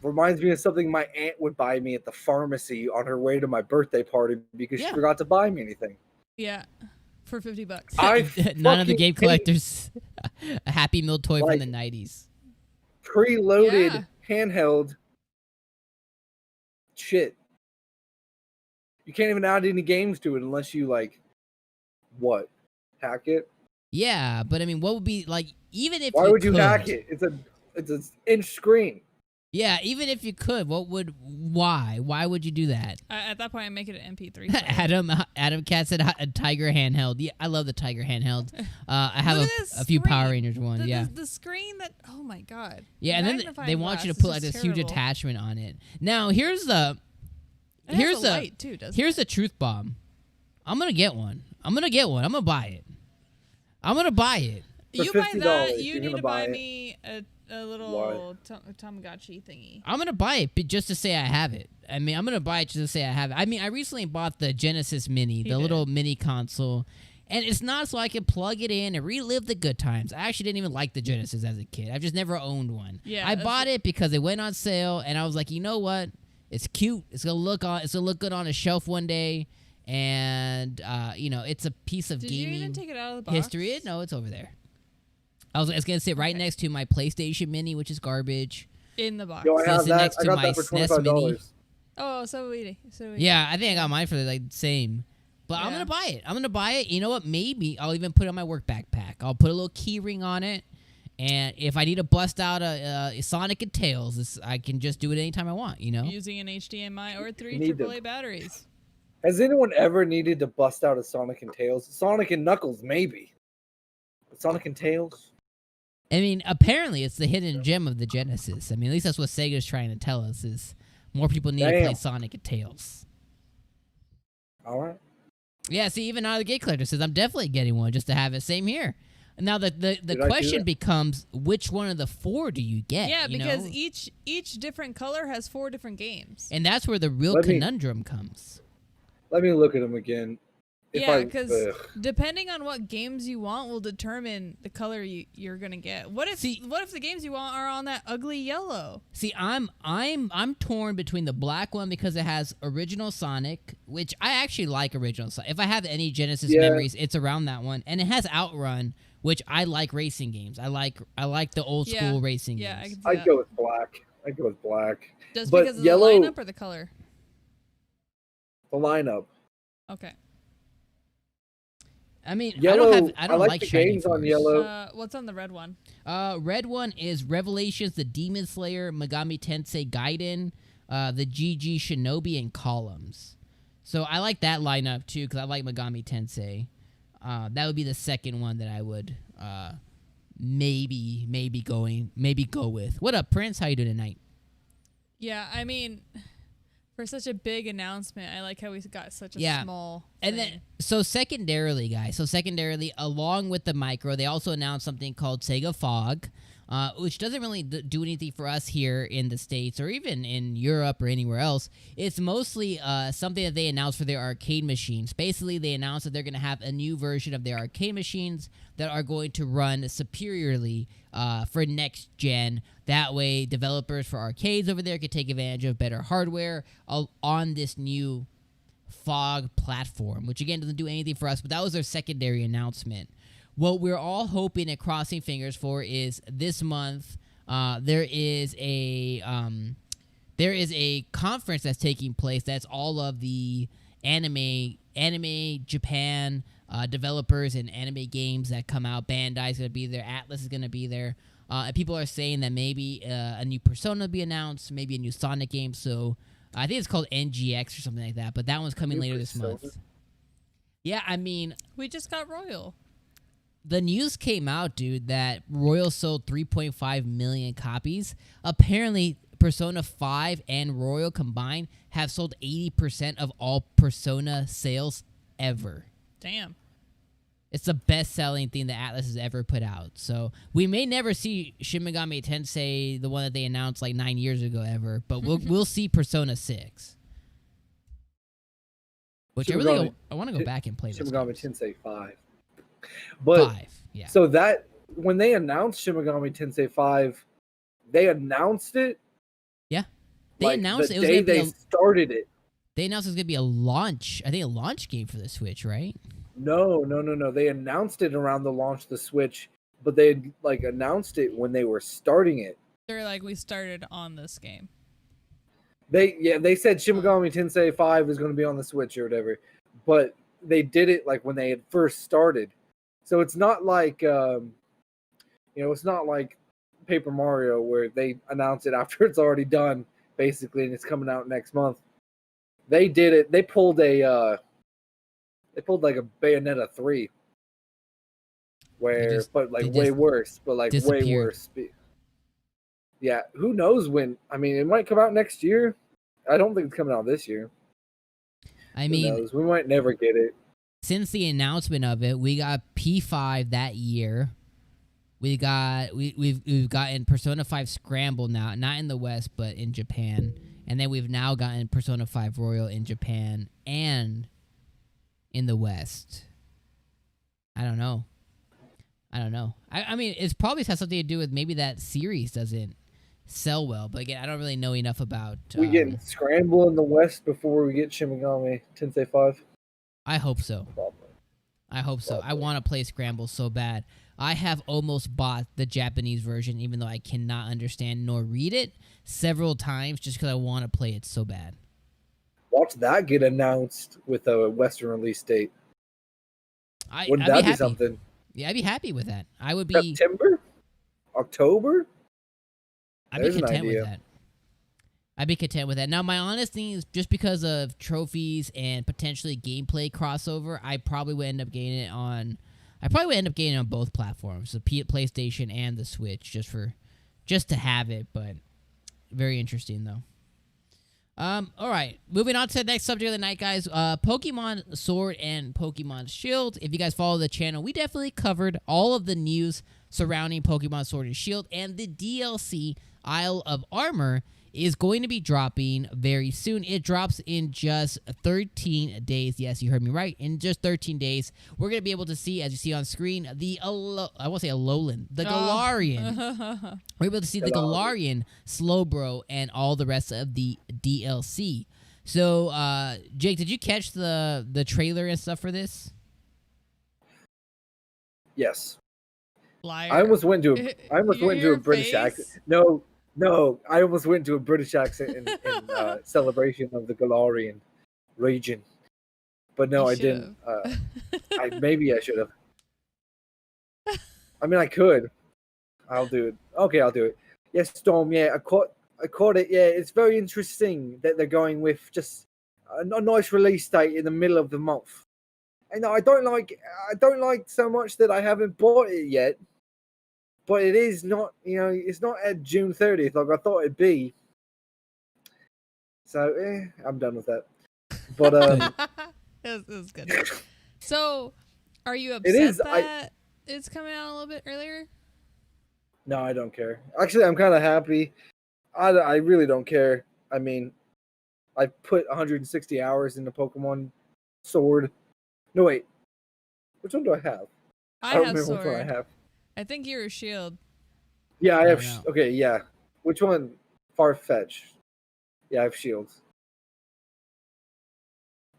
reminds me of something my aunt would buy me at the pharmacy on her way to my birthday party because she forgot to buy me anything.
Yeah, for $50.
None of the game collectors a Happy Meal toy from the 90s.
Preloaded handheld shit. You can't even add any games to it unless you hack it?
Yeah, but I mean, what would be even if
why
you
would you
could,
hack it? It's an inch screen.
Yeah, even if you could, why would you do that?
At that point, I make it an MP3.
Adam Cat said a Tiger handheld. Yeah, I love the Tiger handheld. I have a few
screen.
Power Rangers one.
The screen that, oh my god.
Yeah, and then they want you to put this huge attachment on it. Now here's the
light too,
here's the truth bomb. I'm gonna get one. I'm gonna buy it.
You buy that, you need to buy
it.
me a little Tamagotchi thingy.
I'm gonna buy it just to say I have it. I mean, I'm gonna buy it just to say I have it. I mean, I recently bought the Genesis Mini, little mini console, and it's not so I can plug it in and relive the good times. I actually didn't even like the Genesis as a kid. I've just never owned one.
Yeah,
I bought it because it went on sale, and I was like, you know what? It's cute. It's gonna look good on a shelf one day, and it's a piece of gaming.
Did you even take it out of the box?
History. No, it's over there. It's gonna sit right next to my PlayStation Mini, which is garbage.
In the box.
Yo, I have that.
Next
I
to
got
my
that for
SNES Mini.
$25.
Oh, so we.
Yeah, I think I got mine for the same. But I'm gonna buy it. You know what? Maybe I'll even put it on my work backpack. I'll put a little key ring on it. And if I need to bust out a Sonic and Tails, I can just do it anytime I want,
Using an HDMI or 3 AAA batteries.
Has anyone ever needed to bust out a Sonic and Tails? Sonic and Knuckles, maybe. But Sonic and Tails?
I mean, apparently it's the hidden gem of the Genesis. I mean, at least that's what Sega's trying to tell us is more people need to play Sonic and Tails.
All right.
Yeah, see, even now the Gate Collector says I'm definitely getting one just to have it. Same here. Now the question becomes, which one of the 4 do you get?
Yeah, because each different color has 4 different games.
And that's where the real conundrum comes.
Let me look at them again.
Yeah, because depending on what games you want will determine the color you're gonna get. What if the games you want are on that ugly yellow?
See, I'm torn between the black one because it has original Sonic, which I actually like original Sonic. If I have any Genesis memories, it's around that one, and it has Outrun, which I like racing games. I like the old school racing games.
I'd go with black.
Just because of
yellow,
the lineup or the color?
The lineup.
Okay.
I mean,
yellow,
I don't like
the
shiny
games on
force.
yellow.
What's on the red one?
Red one is Revelations, the Demon Slayer, Megami Tensei Gaiden, the GG Shinobi, and Columns. So I like that lineup too because I like Megami Tensei. That would be the second one that I would maybe go with. What up, Prince? How you doing tonight?
Yeah, I mean, for such a big announcement, I like how we got such a small thing.
And then, so secondarily, guys, along with the micro, they also announced something called Sega Fog, which doesn't really do anything for us here in the States or even in Europe or anywhere else. It's mostly something that they announced for their arcade machines. Basically, they announced that they're going to have a new version of their arcade machines that are going to run superiorly for next gen. That way, developers for arcades over there could take advantage of better hardware on this new Fog platform, which again doesn't do anything for us, but that was their secondary announcement. What we're all hoping and crossing fingers for is this month there is a conference that's taking place that's all of the anime Japan developers and anime games that come out. Bandai's going to be there. Atlas is going to be there. And people are saying that maybe a new Persona will be announced, maybe a new Sonic game. So I think it's called NGX or something like that. But that one's coming later this month. Yeah, I mean,
we just got Royal.
The news came out, dude, that Royal sold 3.5 million copies. Apparently, Persona 5 and Royal combined have sold 80% of all Persona sales ever.
Damn.
It's the best-selling thing that Atlas has ever put out. So we may never see Shin Megami Tensei, the one that they announced like 9 years ago, ever. But we'll see Persona 6. Which I want to go back and play.
Shin Megami Tensei 5. But
5, yeah.
So that when they announced Shin Megami Tensei 5, they announced it.
Yeah, they announced
the day they started it.
They announced it was gonna be a launch. I think a launch game for the Switch, right?
No. They announced it around the launch of the Switch, but they announced it when they were starting it.
They're like, we started on this game.
They said Shin Megami Tensei 5 is going to be on the Switch or whatever, but they did it when they had first started. So it's not like it's not like Paper Mario where they announce it after it's already done, basically, and it's coming out next month. They did it. They pulled like a Bayonetta 3, way worse. Yeah, who knows when? I mean, it might come out next year. I don't think it's coming out this year.
I mean,
we might never get it.
Since the announcement of it, we got P5 that year. We've gotten Persona 5 Scramble now, not in the West, but in Japan. And then we've now gotten Persona 5 Royal in Japan and in the West. I don't know. I mean, it probably has something to do with maybe that series doesn't sell well. But again, I don't really know enough about...
we get Scramble in the West before we get Shin Megami Tensei 5?
I hope so.
Probably.
I hope so. I want to play Scramble so bad. I have almost bought the Japanese version, even though I cannot understand nor read it, several times just because I want to play it so bad.
Watch that get announced with a Western release date. Wouldn't that be something?
Yeah, I'd be happy with that. I would be...
September? October?
I'd be content with that. I'd be content with that. Now, my honest thing is just because of trophies and potentially gameplay crossover, I probably would end up getting it on... both platforms, the PlayStation and the Switch, just to have it. But very interesting though. All right, moving on to the next subject of the night, guys. Pokemon Sword and Pokemon Shield. If you guys follow the channel, we definitely covered all of the news surrounding Pokemon Sword and Shield and the DLC Isle of Armor. is going to be dropping very soon. It drops in just 13 days. Yes, you heard me right. In just 13 days, we're going to be able to see, as you see on screen, the Galarian. We're able to see the Galarian, Slowbro, and all the rest of the DLC. So, Jake, did you catch the trailer and stuff for this?
Yes.
Liar.
I almost went to a British
face.
accent. No, I almost went to a British accent in celebration of the Galarian region. But no,
You
I didn't. Maybe I should have. I mean, I could. I'll do it. Okay, I'll do it. Yes, Storm. Yeah, I caught it. Yeah, it's very interesting that they're going with just a nice release date in the middle of the month. And I don't like so much that I haven't bought it yet. But it is not, it's not at June 30th like I thought it'd be. So, I'm done with that. But
it was good. So, are you upset that it's coming out a little bit earlier?
No, I don't care. Actually, I'm kind of happy. I really don't care. I mean, I put 160 hours into Pokemon Sword. No, wait. Which one do I have?
I
don't
have
remember
Sword.
which one I have.
I think you're a Shield.
Yeah, I have.
know.
Okay, yeah. Which one? Farfetch. Yeah, I have Shields.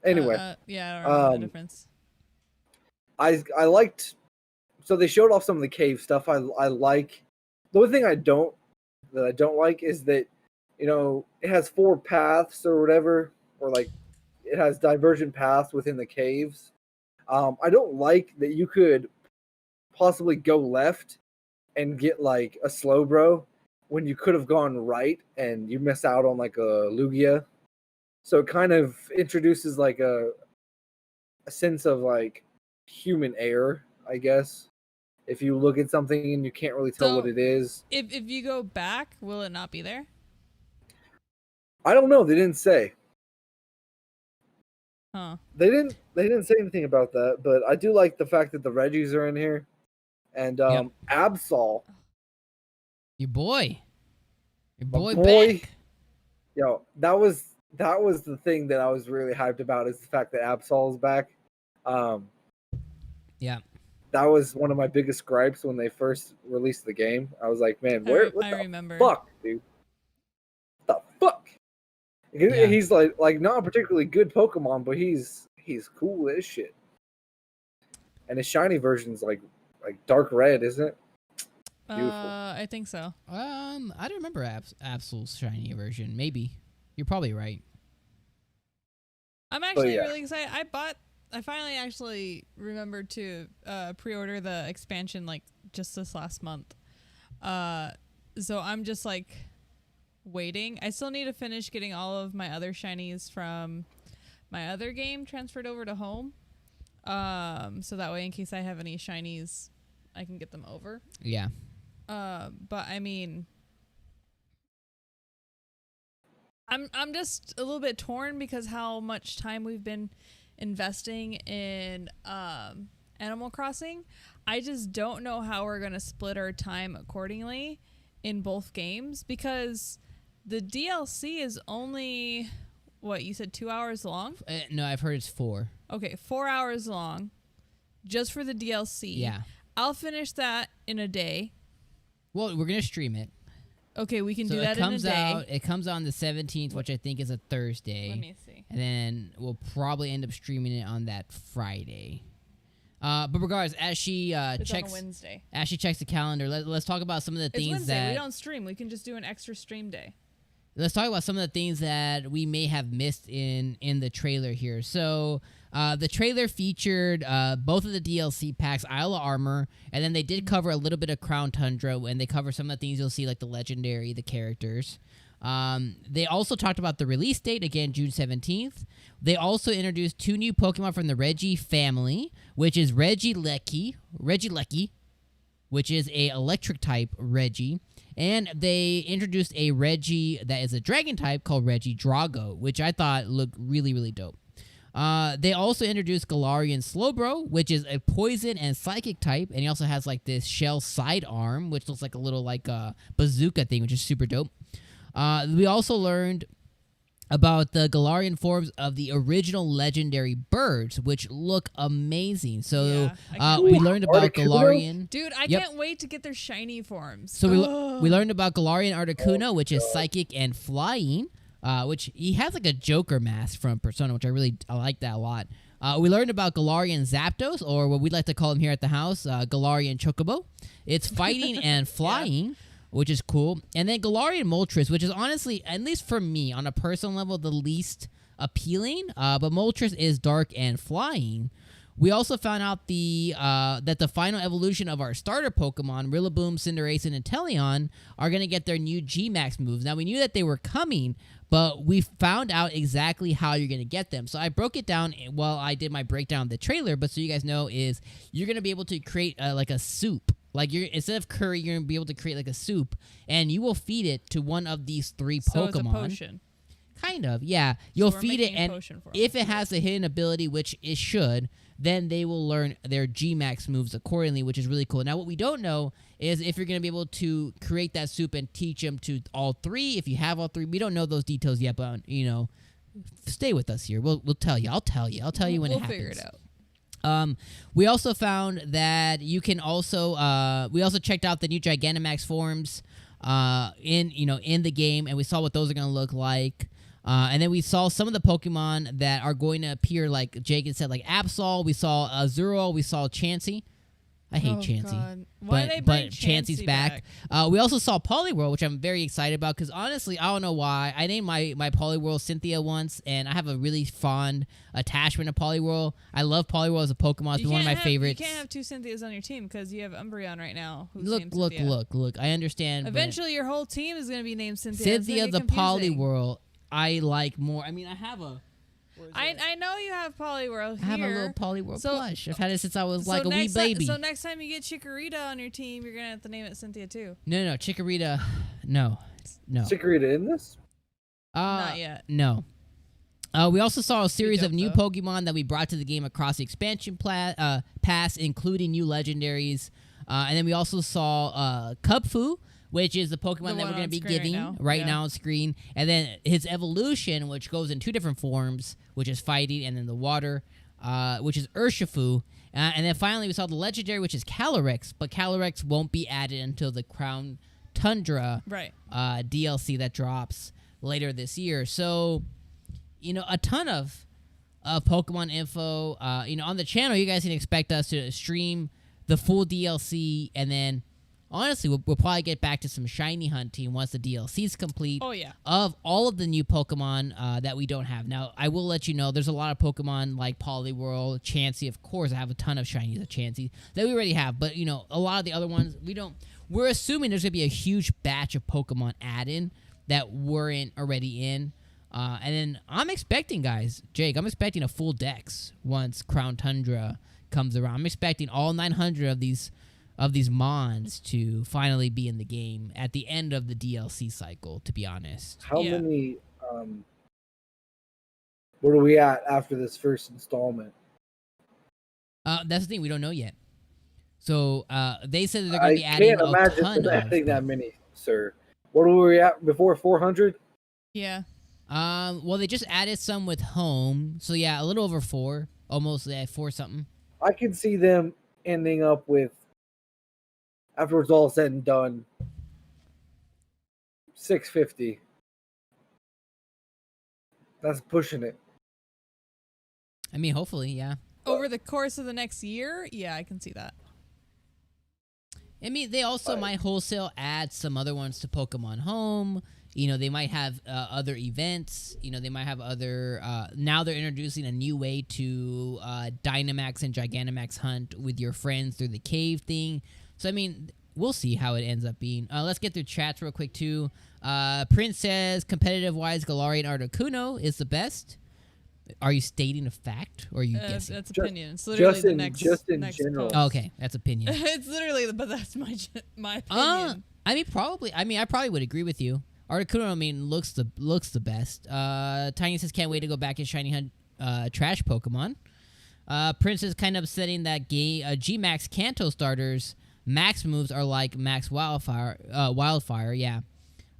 Anyway.
Yeah, I don't know the difference.
I liked. So they showed off some of the cave stuff. I like. The only thing I don't like is that, it has 4 paths or whatever, or like it has divergent paths within the caves. I don't like that you could possibly go left and get like a Slowbro when you could have gone right and you miss out on like a Lugia. So it kind of introduces like a sense of like human error, I guess. If you look at something and you can't really tell what it is.
If you go back, will it not be there?
I don't know. They didn't say.
Huh.
They didn't say anything about that, but I do like the fact that the Reggies are in here. And Absol.
Your boy
My
back.
Yo, that was the thing that I was really hyped about, is the fact that Absol's back.
Yeah.
That was one of my biggest gripes when they first released the game. I was like, man, what
I
the
remember.
fuck, dude? What the fuck?
Yeah.
He's like not a particularly good Pokemon, but he's cool as shit. And his shiny version's like dark red, isn't it? Beautiful.
I think so.
I don't remember Absol's shiny version. Maybe. You're probably right.
I'm actually really excited. I finally actually remembered to pre-order the expansion like just this last month. So I'm just like waiting. I still need to finish getting all of my other shinies from my other game transferred over to home. So that way, in case I have any shinies, I can get them over.
Yeah.
But I mean, I'm just a little bit torn because how much time we've been investing in Animal Crossing. I just don't know how we're gonna split our time accordingly in both games, because the DLC is only what you said 2 hours long.
No, I've heard it's 4.
Okay, 4 hours long, just for the DLC.
Yeah.
I'll finish that in a day.
Well, we're gonna stream it.
Okay, we can do that in a day.
It comes out on the 17th, which I think is a Thursday.
Let me see.
And then we'll probably end up streaming it on that Friday. But regardless, as she
It's
checks,
on a Wednesday.
as she checks the calendar, let's talk about some of the
It's
things
Wednesday.
that
We don't stream. We can just do an extra stream day.
let's talk about some of the things that we may have missed in the trailer here. So the trailer featured both of the DLC packs, Isle of Armor, and then they did cover a little bit of Crown Tundra, and they cover some of the things you'll see, like the legendary, the characters. They also talked about the release date, again, June 17th. They also introduced 2 new Pokemon from the Reggie family, which is Regieleki, which is a electric type Reggie. And they introduced a Reggie that is a dragon type called Regidrago, which I thought looked really, really dope. They also introduced Galarian Slowbro, which is a poison and psychic type, and he also has like this shell sidearm, which looks like a little like bazooka thing, which is super dope. We also learned about the Galarian forms of the original legendary birds, which look amazing. So we learned about
Articuno?
Galarian.
Dude, I can't wait to get their shiny forms.
So we learned about Galarian Articuno, which is psychic and flying, which he has like a Joker mask from Persona, which I like that a lot. We learned about Galarian Zapdos, or what we'd like to call him here at the house, Galarian Chocobo. It's fighting and flying. Which is cool. And then Galarian Moltres, which is honestly, at least for me, on a personal level, the least appealing. But Moltres is dark and flying. We also found out that the final evolution of our starter Pokemon, Rillaboom, Cinderace, and Inteleon, are going to get their new G-Max moves. Now, we knew that they were coming, but we found out exactly how you're going to get them. So I broke it down while I did my breakdown of the trailer, but so you guys know is you're going to be able to create like a soup. Like instead of curry, you're gonna be able to create like a soup, and you will feed it to one of these 3 Pokemon.
So it's a potion.
Kind of, yeah. You'll
So we're
feed it,
making a
and
potion for
if
them.
it has a hidden ability, which it should, then they will learn their G-Max moves accordingly, which is really cool. Now, what we don't know is if you're gonna be able to create that soup and teach them to all 3. If you have all 3, we don't know those details yet, but stay with us here. We'll tell you. I'll tell you when it happens.
We'll figure it out.
We also found that you can also we also checked out the new Gigantamax forms in the game, and we saw what those are going to look like. And then we saw some of the Pokemon that are going to appear, like Jake had said, like Absol. We saw Azurill. We saw Chansey. I hate Chansey.
God. Why did they bring
Chansey's back. We also saw Poliwhirl, which I'm very excited about because honestly, I don't know why. I named my Poliwhirl Cynthia once, and I have a really fond attachment to Poliwhirl. I love Poliwhirl as a Pokemon. It's been one of my favorites.
You can't have 2 Cynthias on your team because you have Umbreon right now. Who's
Look.
named Cynthia.
I understand.
Eventually, your whole team is going to be named Cynthia.
Cynthia the Poliwhirl, I like more. I mean, I have a.
I know you have Poliwhirl here.
I have a little Poliwhirl plush. I've had it since I was like a wee baby.
So next time you get Chikorita on your team, you're going to have to name it Cynthia too.
No, Chikorita. No.
Chikorita in this?
Not yet.
No. We also saw a series of new Pokemon that we brought to the game across the expansion pass, including new legendaries. And then we also saw Cubfu, which is the Pokemon that we're going to be giving right now on screen. And then his evolution, which goes in 2 different forms, which is fighting, and then the water, which is Urshifu. And then finally we saw the legendary, which is Calyrex, but Calyrex won't be added until the Crown Tundra DLC that drops later this year. So, a ton of Pokemon info. On the channel, you guys can expect us to stream the full DLC, and then honestly, we'll probably get back to some shiny hunting once the DLC is complete.
Oh, yeah.
Of all of the new Pokemon that we don't have. Now, I will let you know, there's a lot of Pokemon like Poliwhirl, Chansey, of course. I have a ton of shinies of Chansey that we already have. But, a lot of the other ones, we don't. We're assuming there's going to be a huge batch of Pokemon add-in that weren't already in. And then I'm expecting, guys, Jake, I'm expecting a full dex once Crown Tundra comes around. I'm expecting all 900 of these mons to finally be in the game at the end of the DLC cycle, to be honest.
How many what are we at after this first installment?
That's the thing, we don't know yet. So they said that they're going to be adding a ton. I can't imagine
adding that many, sir. What were we at before? 400?
Yeah.
Well, they just added some with home, so yeah, a little over 4, almost 4 something.
I can see them ending up with, after it's all said and done, 650. That's pushing it.
I mean, hopefully, yeah.
Over the course of the next year, yeah, I can see that.
I mean, they also might wholesale add some other ones to Pokemon Home. They might have other events. They might have other... now they're introducing a new way to Dynamax and Gigantamax hunt with your friends through the cave thing. So, I mean, we'll see how it ends up being. Let's get through chats real quick, too. Prince says, competitive-wise, Galarian Articuno is the best. Are you stating a fact, or are you guessing?
That's opinion. It's literally the next
general.
post.
Oh, okay, that's opinion.
It's literally, but that's my opinion.
I probably would agree with you. Articuno, looks the best. Tiny says, can't wait to go back and shiny hunt trash Pokemon. Prince is kind of upsetting that G-Max Kanto starters max moves are like Max Wildfire, yeah.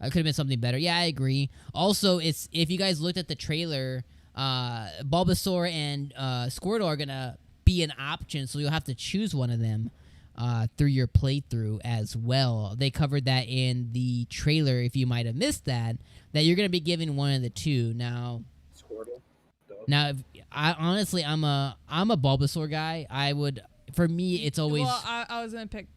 It could have been something better. Yeah, I agree. Also, it's if you guys looked at the trailer, Bulbasaur and Squirtle are gonna be an option, so you'll have to choose one of them through your playthrough as well. They covered that in the trailer. If you might have missed that you're gonna be given one of the two. Now,
Squirtle.
Now, honestly, I'm a Bulbasaur guy. For me, it's always.
Well, I was gonna pick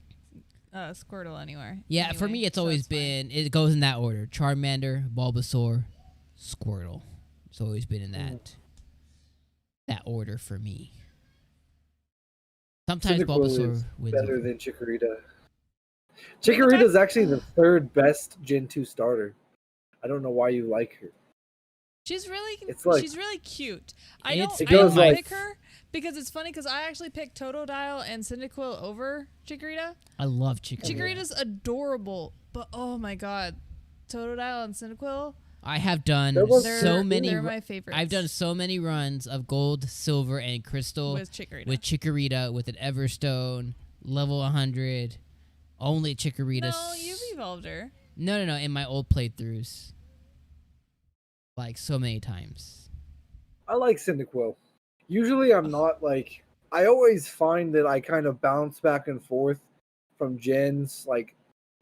Squirtle anyway.
Yeah, for me, it's always been. It goes in that order: Charmander, Bulbasaur, Squirtle. It's always been in that order for me. Sometimes Bulbasaur wins.
Better than Chikorita. Chikorita is actually the third best Gen 2 starter. I don't know why you like her.
She's really cute. I
It's-
don't
it goes like-
pick her because it's funny because I actually picked Totodile and Cyndaquil over Chikorita.
I love Chikorita.
Chikorita's adorable, but oh my god, Totodile and Cyndaquil.
I have done so many.
They're my favorites.
I've done so many runs of Gold, Silver, and Crystal
with Chikorita.
With an Everstone, level 100, only Chikorita.
No, you've evolved her.
No. In my old playthroughs, like so many times.
I like Cyndaquil. Usually I'm not like... I always find that I kind of bounce back and forth from gens. Like,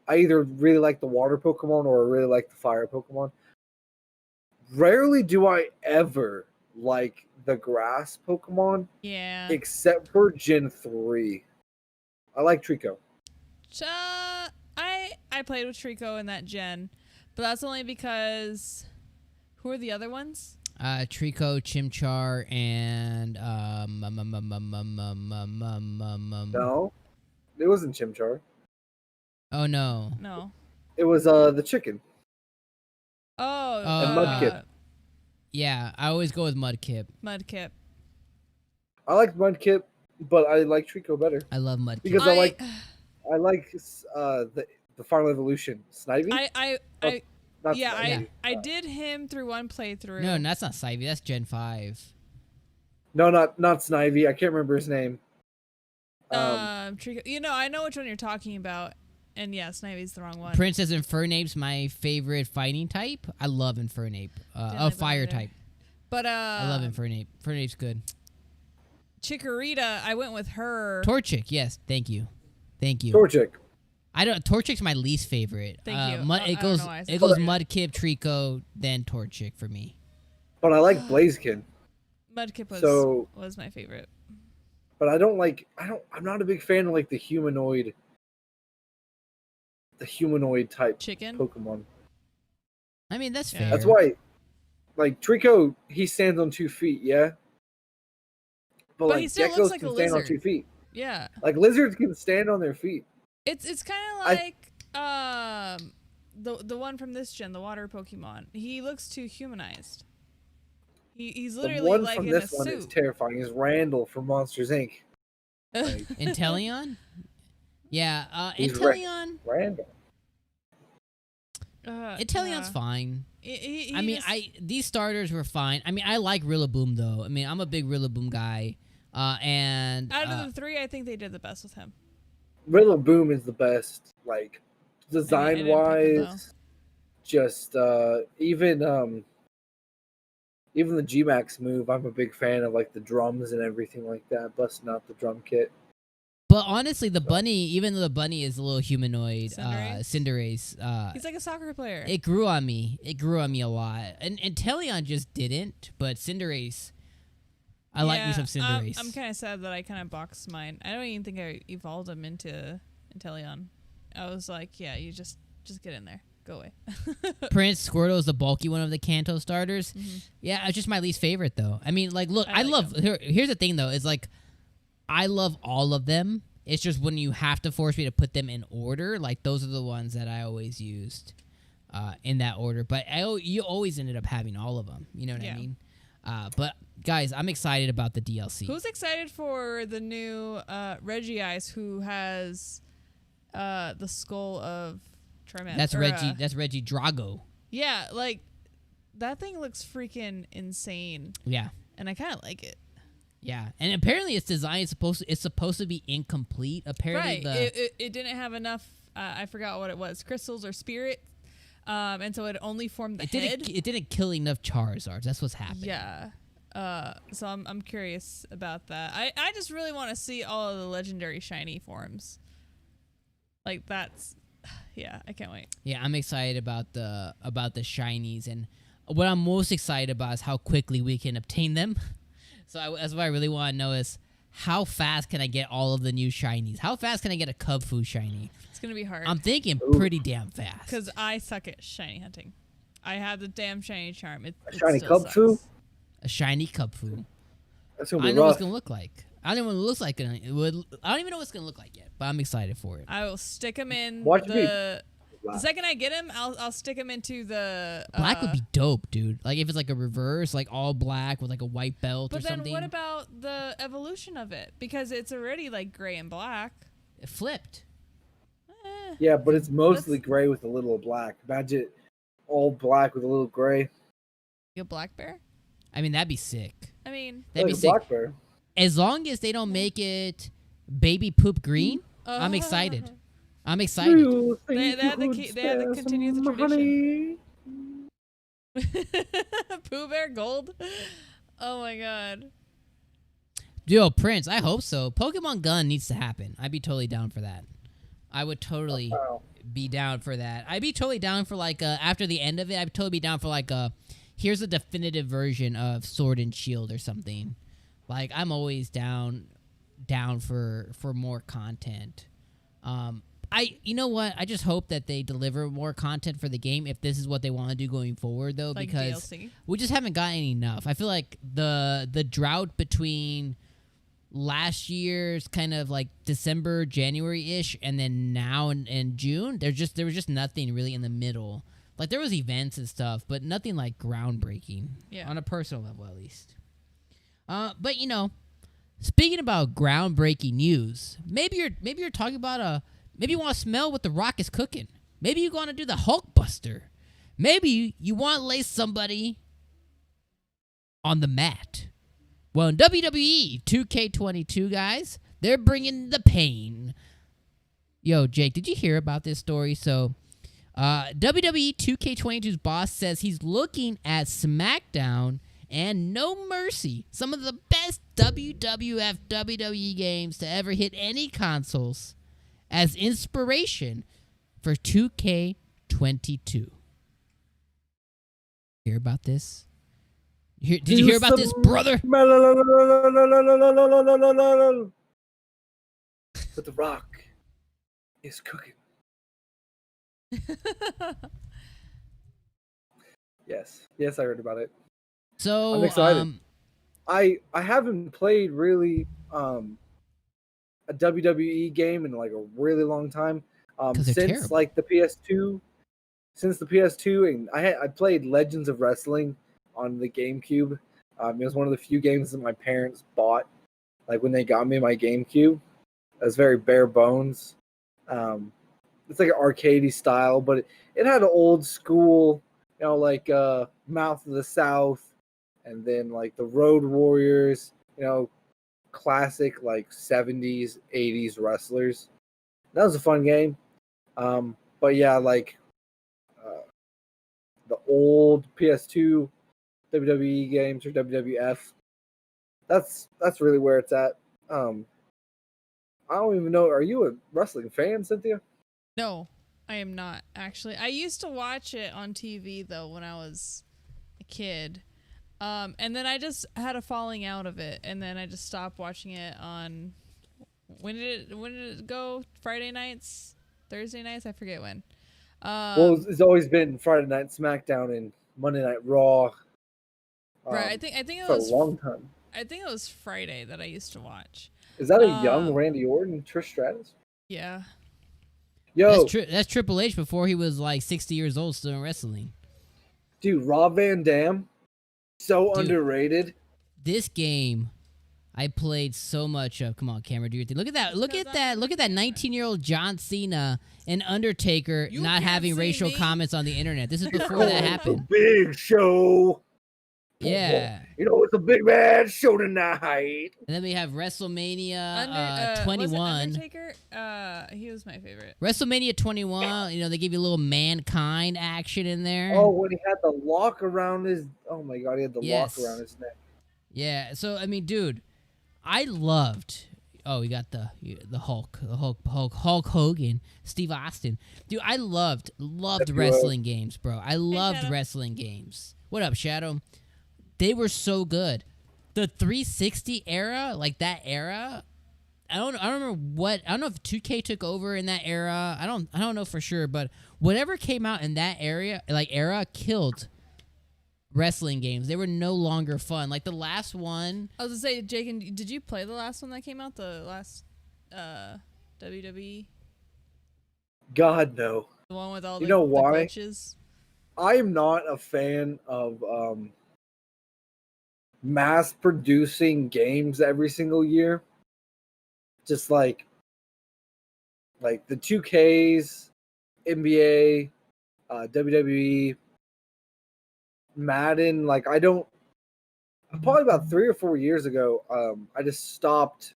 I either really like the water Pokemon or I really like the fire Pokemon. Rarely do I ever like the grass Pokemon.
Yeah.
Except for Gen 3. I like Trico.
I played with Trico in that gen, but that's only because... Who are the other ones?
Trico, Chimchar, and
No, it wasn't Chimchar.
Oh no.
No.
It was the chicken.
Oh.
And Mudkip.
Yeah, I always go with Mudkip.
Mudkip.
I like Mudkip, but I like Trico better
I love Mudkip.
because I like the final evolution. Snivy? Not Snivy.
I did him through one playthrough.
No, that's not Snivy. That's Gen 5.
No, not Snivy. I can't remember his name.
Trico. I know which one you're talking about. And yeah, Snivy's the wrong one.
Princess Infernape's my favorite fighting type. I love Infernape. Fire type.
But
I love Infernape. Infernape's good.
Chikorita, I went with her.
Torchic, yes. Thank you.
Torchic.
Torchic's my least favorite.
Thank you.
It goes Mudkip, Trico, then Torchic for me.
But I like Blaziken.
Mudkip was my favorite.
But I'm not a big fan of like the humanoid type
Chicken?
Pokemon.
I mean, that's
Yeah.
fair.
That's why, like, Trico, he stands on 2 feet, yeah? But like,
he still
geckos
looks like
can
a
stand on
lizard.
2 feet.
Yeah.
Like, lizards can stand on their feet.
It's kind of like the one from this gen, the water Pokemon. He looks too humanized. He's literally
The one
like
from
in
this
a
one
suit.
is terrifying. Is Randall from Monsters, Inc. Like,
Inteleon? Yeah,
He's
Inteleon.
Randall.
Inteleon's fine.
He
These starters were fine. I mean, I like Rillaboom though. I mean, I'm a big Rillaboom guy. And
out of the three, I think they did the best with him.
Rillaboom is the best, like, design
I didn't pick him,
wise. Just even the G-Max move, I'm a big fan of, like, the drums and everything like that, busting out the drum kit.
But honestly, the bunny, even though the bunny is a little humanoid,
Cinderace?
Cinderace,
He's like a soccer player.
it grew on me. It grew on me a lot. And Inteleon just didn't, but Cinderace, I like me some Cinderace.
I'm kind of sad that I kind of boxed mine. I don't even think I evolved him into Inteleon. I was like, yeah, you just get in there. Go away.
Prince Squirtle is the bulky one of the Kanto starters.
Mm-hmm.
Yeah, it's just my least favorite though. I mean, like, look,
I like
love. Here's the thing though, is like, I love all of them. It's just when you have to force me to put them in order, like those are the ones that I always used in that order. But you always ended up having all of them. You know what I mean? But guys, I'm excited about the DLC.
Who's excited for the new Regice who has the skull of Charmander?
That's Reggie. That's Reggie Drago.
Yeah, like that thing looks freaking insane.
Yeah.
And I kind of like it.
Yeah, and apparently its design is supposed to be incomplete. Apparently,
right. It didn't have enough. I forgot what it was, crystals or spirit. and so it only formed the
It
head.
didn't kill enough Charizards. That's what's happening.
Yeah. So I'm curious about that. I just really want to see all of the legendary shiny forms. Like that's, yeah, I can't wait.
Yeah, I'm excited about the shinies, and what I'm most excited about is how quickly we can obtain them. So that's what I really want to know is how fast can I get all of the new shinies? How fast can I get a Cubfu shiny?
It's gonna be hard.
I'm thinking pretty damn fast.
Because I suck at shiny hunting. I have the damn shiny charm. It
shiny
still
Cubfu?
sucks.
A shiny Cubfu.
That's gonna
I
be
know what
rough.
it's gonna look like. I don't even know what it looks like. I don't even know what it's gonna look like yet, but I'm excited for it.
I will stick him in
Watch me.
the second I get him, I'll stick him into the
Black would be dope, dude. Like if it's like a reverse, like all black with like a white belt or
But then
something.
what about the evolution of it? Because it's already like gray and black.
It flipped.
Yeah, but it's mostly gray with a little black. Imagine all black with a little gray.
You a black bear?
I mean, that'd be sick.
I mean,
That'd be
Like a
sick.
black bear.
As long as they don't make it baby poop green, I'm excited. I'm excited.
You think
They have
you
to
could
they have to
spare
continue the
some
tradition.
honey?
Pooh Bear Gold? Oh my god.
Yo, Prince, I hope so. Pokemon Gun needs to happen. I'd be totally down for that. I would totally
Wow.
be down for that. I'd be totally down for like after the end of it, I'd totally be down for like here's a definitive version of Sword and Shield or something. Like I'm always down for more content. You know what? I just hope that they deliver more content for the game if this is what they want to do going forward though,
Like
because
DLC.
we just haven't gotten enough. I feel like the drought between last year's kind of like December, January-ish, and then now in June, there was just nothing really in the middle. Like there was events and stuff, but nothing like groundbreaking.
Yeah.
On a personal level at least. But you know, speaking about groundbreaking news, maybe you're talking about maybe you want to smell what The Rock is cooking. Maybe you want to do the Hulk Buster. Maybe you want to lay somebody on the mat. Well, in WWE 2K22, guys, they're bringing the pain. Yo, Jake, did you hear about this story? So, WWE 2K22's boss says he's looking at SmackDown and No Mercy, some of the best WWF WWE games to ever hit any consoles, as inspiration for 2K22. Hear about this? Did you hear about this, brother?
But The Rock is cooking. Yes, I heard about it.
So
I'm excited. I haven't played really a WWE game in like a really long time.
'Cause they're
Since
terrible.
like the PS2, and I played Legends of Wrestling on the GameCube. It was one of the few games that my parents bought, like when they got me my GameCube. It was very bare bones. It's like an arcadey style, but it had an old school, you know, like Mouth of the South, and then like the Road Warriors, you know, classic like 70s, 80s wrestlers. That was a fun game. But yeah, like the old PS2 WWE games or WWF. That's really where it's at. I don't even know. Are you a wrestling fan, Cynthia?
No, I am not actually. I used to watch it on TV though when I was a kid. And then I just had a falling out of it, and then I just stopped watching it on when did it go? Friday nights, Thursday nights, I forget when.
Well, it's always been Friday Night SmackDown and Monday Night Raw.
Right, I think it
for
was
a long time.
I think it was Friday that I used to watch.
Is that a young Randy Orton, Trish Stratus?
Yeah.
Yo,
That's Triple H before he was like 60 years old, still in wrestling.
dude, Rob Van Dam, so
Dude.
underrated.
This game, I played so much of. Come on, camera, do your thing. Look at that! Look at that! Look at that! 19-year-old John Cena and Undertaker
You
not
can't
having
see
racial
me.
comments on the internet. This is before that happened.
Big Show.
Yeah.
It's a big man show tonight.
And then we have WrestleMania
Was it
21.
Undertaker? He was my favorite.
WrestleMania 21, they give you a little Mankind action in there.
Oh, when he had the lock around his... Oh, my God. He had the
Yes.
lock around his neck.
Yeah, so, dude, I loved... Oh, we got the Hulk Hogan, Steve Austin. Dude, I loved wrestling games, bro. I loved
Shadow.
wrestling games. What up, Shadow? They were so good. The 360 era, like that era, I don't remember I don't know if 2K took over in that era. I don't know for sure, but whatever came out in that era killed wrestling games. They were no longer fun. Like the last one.
I was gonna say, Jake, did you play the last one that came out? The last WWE?
God, no.
The one with all
You
the,
know
the
why?
glitches?
I am not a fan of mass producing games every single year. Just like the 2Ks, NBA, WWE, Madden. Like probably about 3 or 4 years ago, I just stopped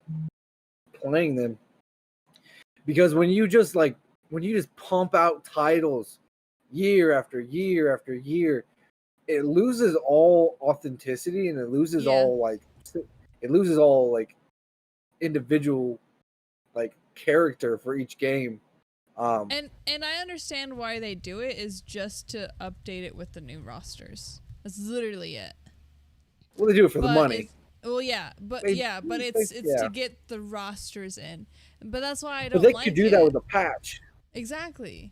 playing them because when you just pump out titles year after year after year, it loses all authenticity and it loses all individual character for each game.
And I understand why they do it is just to update it with the new rosters. That's literally it.
Well, they do it for the money.
It's to get the rosters in. But that's why I don't.
But they
like
could do
it.
that with a patch.
Exactly.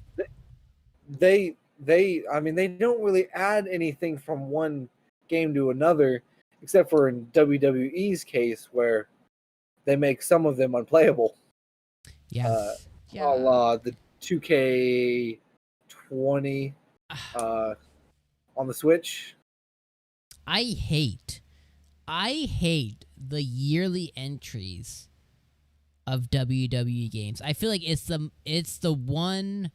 They don't really add anything from one game to another, except for in WWE's case where they make some of them unplayable.
Yes.
Yeah.
A la the 2K20 on the Switch.
I hate the yearly entries of WWE games. I feel like it's the one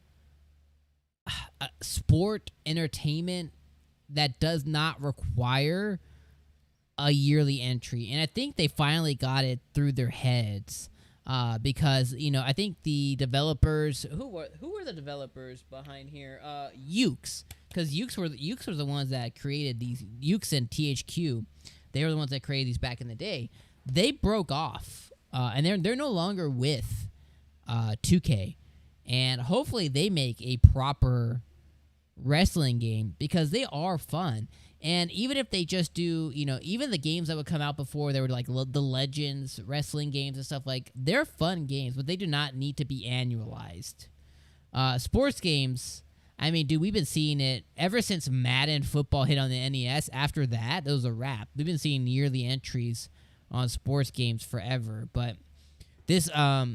sport entertainment that does not require a yearly entry, and I think they finally got it through their heads. Because I think the developers who were the developers behind here, Ukes, because Ukes were the ones that created these. Ukes and THQ, they were the ones that created these back in the day. They broke off, and they're no longer with 2K, and hopefully they make a proper wrestling game because they are fun. And even if they just do, even the games that would come out before, they were like the Legends wrestling games and stuff, they're fun games, but they do not need to be annualized. Sports games, dude, we've been seeing it ever since Madden football hit on the NES. After that, it was a wrap. We've been seeing yearly entries on sports games forever. But this, what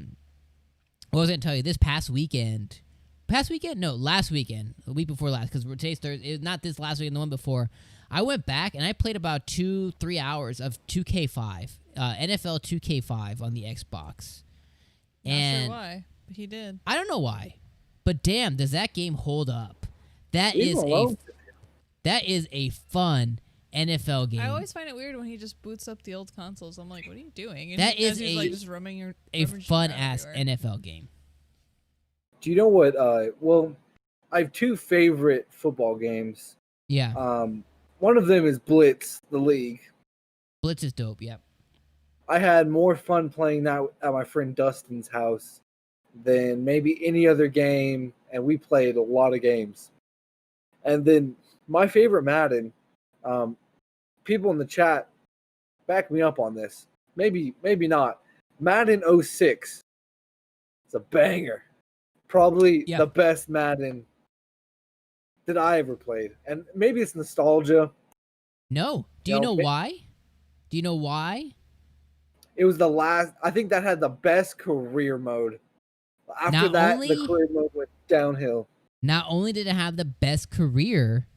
was I going to tell you? This last weekend, the week before last, because today's Thursday, not this last weekend, the one before. I went back and I played about 2-3 hours of 2K5, NFL 2K5 on the Xbox.
Not sure why, but he did.
I don't know why, but damn, does that game hold up? That is a fun NFL game.
I always find it weird when he just boots up the old consoles. I'm like, what are you doing? And
that is
just rummaging
fun ass
everywhere.
NFL game.
Do you know what? Well, I have 2 favorite football games.
Yeah.
One of them is Blitz, the league.
Blitz is dope. Yep.
I had more fun playing that at my friend Dustin's house than maybe any other game, and we played a lot of games. And then my favorite Madden, people in the chat back me up on this. Maybe not. Madden 06. It's a banger. Probably the best Madden that I ever played. And maybe it's nostalgia.
No. Do you know why? Do you know why?
It was the last. I think that had the best career mode. After the career mode went downhill.
Not only did it have the best career,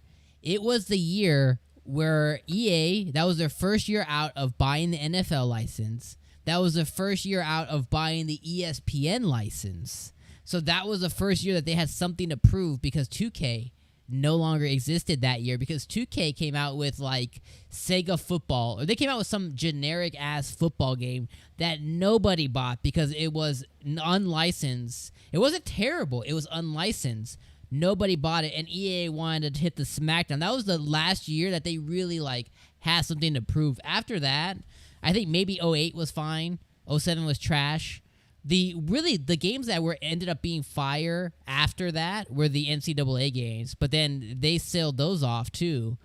it was the year where EA, that was their first year out of buying the NFL license. That was the first year out of buying the ESPN license. So that was the first year that they had something to prove because 2K no longer existed that year because 2K came out with like Sega football, or they came out with some generic ass football game that nobody bought because it was unlicensed. It wasn't terrible, it was unlicensed. Nobody bought it, and EA wanted to hit the smackdown. That was the last year that they really like had something to prove. After that, I think maybe 08 was fine. 07 was trash. The games that ended up being fire after that were the NCAA games, but then they sailed those off too.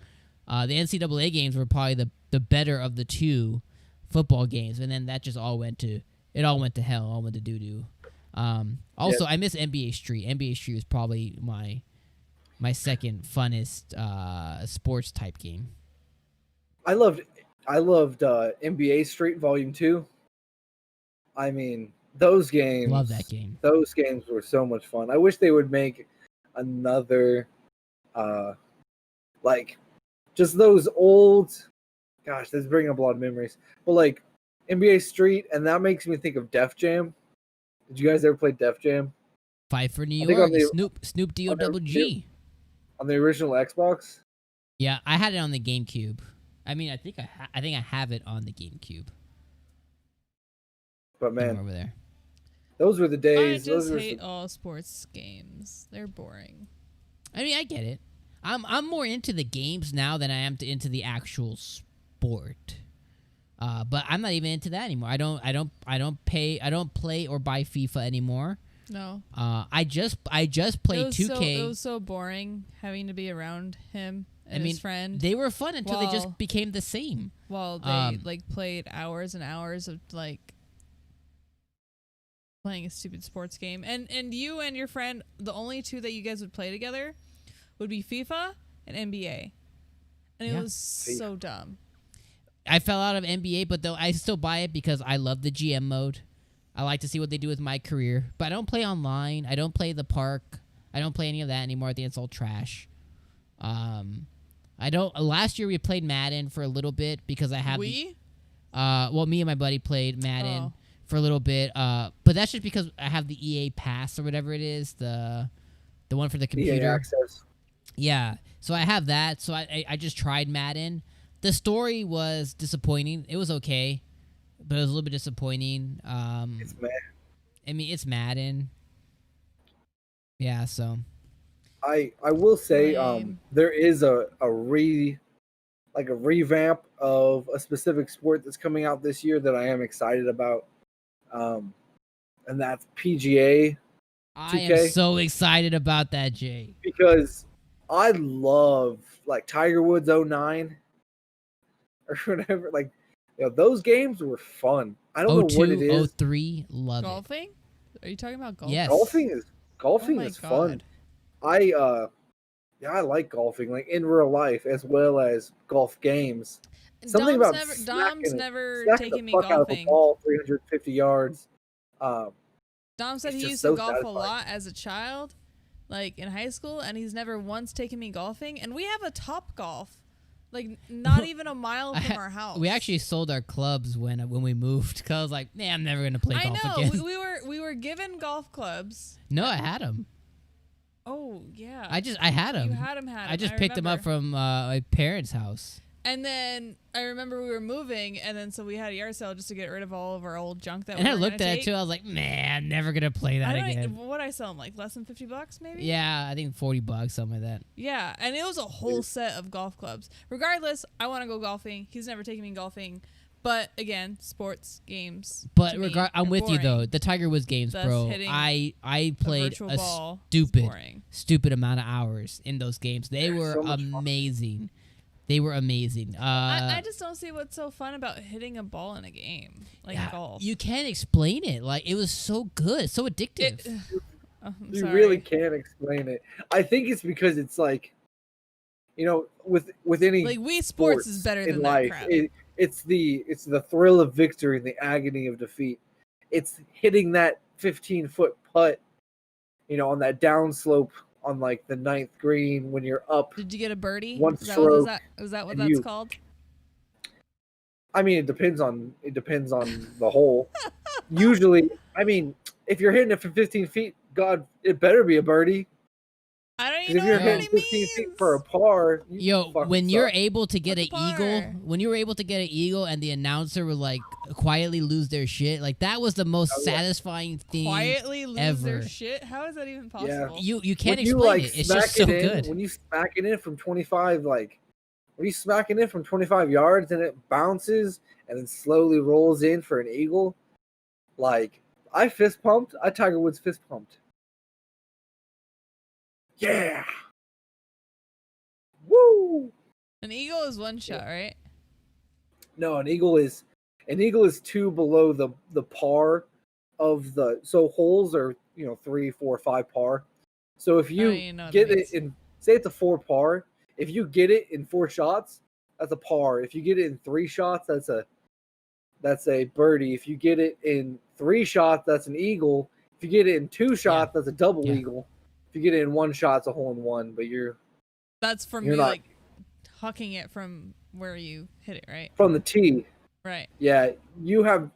The NCAA games were probably the better of the two football games, and then that just all went to hell, all went to doo doo. Also, I miss NBA Street. NBA Street was probably my second funnest sports type game.
I loved NBA Street Volume 2. I mean, those games.
Love that game.
Those games were so much fun. I wish they would make another, like, just those old. Gosh, this is bringing up a lot of memories. But like NBA Street, and that makes me think of Def Jam. Did you guys ever play Def Jam?
Fight for New York. Snoop D-O-double-G.
On the original Xbox?
Yeah, I had it on the GameCube. I mean, I think I have it on the GameCube.
But man,
over there.
Those were the days.
I just hate all sports games. They're boring.
I mean, I get it. I'm more into the games now than I am into the actual sport. But I'm not even into that anymore. I don't play or buy FIFA anymore.
No.
I just played 2K.
It was so boring having to be around him and his friend.
They were fun until they just became the same.
While they played hours and hours of playing a stupid sports game. And you and your friend, the only two that you guys would play together would be FIFA and NBA. And it was so dumb.
I fell out of NBA, but though I still buy it because I love the GM mode. I like to see what they do with my career. But I don't play online. I don't play the park. I don't play any of that anymore. I think it's all trash. Last year we played Madden for a little bit because I have me and my buddy played Madden for a little bit. But that's just because I have the EA Pass or whatever it is, the one for the computer.
EA Access.
Yeah. So I have that. So I just tried Madden. The story was disappointing. It was okay, but it was a little bit disappointing.
It's Madden.
I mean, it's Madden. Yeah, so.
I will say there is a revamp of a specific sport that's coming out this year that I am excited about, and that's PGA 2K.
I am so excited about that, Jay.
Because I love Tiger Woods 09 or whatever. Those games were fun. I don't know what it is.
03, love
golfing? Are you talking about golf?
Yes.
Golfing is fun. I like golfing, in real life as well as golf games. Something
Dom's never taken me
golfing. Out of a ball 350 yards.
Dom said he used to golf a lot as a child, in high school, and he's never once taken me golfing. And we have a Top Golf, not even a mile from our house.
We actually sold our clubs when we moved because I was like, I'm never gonna play golf again.
I know. We were given golf clubs.
No, I had them.
Oh yeah.
I had them.
You had them.
I just picked them up from my parents' house.
And then I remember we were moving, and then so we had a yard sale just to get rid of all of our old junk that.
And I looked at it too. I was like, I'm never gonna play that again.
What I sell them less than $50 maybe?
Yeah, I think $40, something like that.
Yeah, and it was a whole set of golf clubs. Regardless, I want to go golfing. He's never taken me golfing, but again, sports games.
But I'm with you though. The Tiger Woods games, bro. I played a stupid amount of hours in those games. They were amazing. They were amazing.
I just don't see what's so fun about hitting a ball in a game golf.
You can't explain it. It was so good, so addictive.
You really can't explain it. I think it's because it's with any
Wii Sports is better than
life,
that crap.
It's the thrill of victory and the agony of defeat. It's hitting that 15-foot putt, on that downslope on the ninth green when you're up.
Did you get a birdie?
One stroke.
Is that what that's called?
I mean, it depends on the hole. Usually, I mean, if you're hitting it from 15 feet, God, it better be a birdie.
I don't
Because if you're
know what
hitting
he
15 feet
means.
for a par, you
Yo,
fucking
when you're
suck.
able to get
What's
an
a
eagle,
par?
when you were able to get an eagle and the announcer would like quietly lose their shit, like that was the most
Oh, yeah.
satisfying thing.
Quietly lose their
ever.
shit? How is that even
Yeah.
possible?
You can't
When you
explain
like
it. It's
smack
just so
it in,
good.
when you smack it in from 25, like when you smack it in from 25 yards and it bounces and then slowly rolls in for an eagle, like I fist pumped. I Tiger Woods fist pumped. Yeah. Woo.
An eagle is one shot, right?
No, an eagle is two below the par of the, so holes are 3, 4, 5 par. So if you
you know what
get
that
it in, say it's a 4 par, if you get it in 4 shots, that's a par. If you get it in 3 shots, that's a birdie. If you get it in 3 shots, that's an eagle. If you get it in 2 shots, that's a double
Yeah.
eagle. If you get it in 1 shot, it's a hole in one. But
That's from
You're
you
not-
like hucking it from where you hit it, right?
from the tee,
Right.
yeah, you have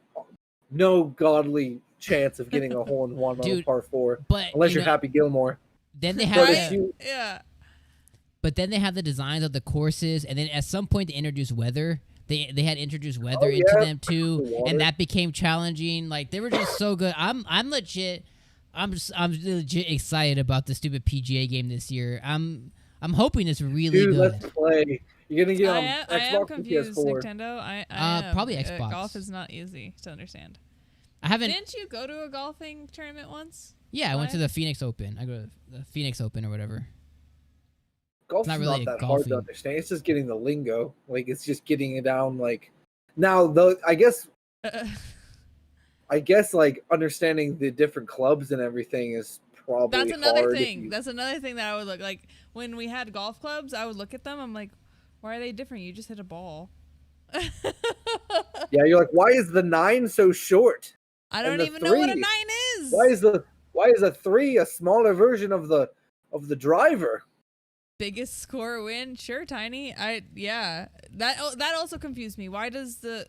no godly chance of getting a hole in one on a
Dude,
par 4,
But
unless
you
you're
know,
Happy Gilmore.
then they
But
have
if
the,
you,
Yeah.
but then they have the designs of the courses, and then at some point they introduced weather. They had introduced weather into
yeah.
them too,
The water.
and that became challenging. Like they were just so good. I'm legit. I'm legit excited about the stupid PGA game this year. I'm hoping it's really
dude,
good.
let's play. You're gonna get
I
on
am
Xbox or
confused,
PS4.
Nintendo. I am.
Probably Xbox.
Golf is not easy to understand.
I haven't.
Didn't you go to a golfing tournament once?
Yeah, I went to
What?
the Phoenix Open. I go to the Phoenix Open or whatever.
Golf's
not
not,
really
that hard
golfing.
to understand. It's just getting the lingo. Like it's just getting it down. Like now, though, I guess like understanding the different clubs and everything is probably
That's another
hard if
thing.
you-
That's another thing that I would look like when we had golf clubs. I would look at them. I'm like, why are they different? You just hit a ball.
Yeah, you're like, why is the 9 so short?
I don't
the
even know what a
3.
9 is.
Why is a 3 a smaller version of the driver?
Biggest score win? Sure, Tiny. That also confused me. Why does the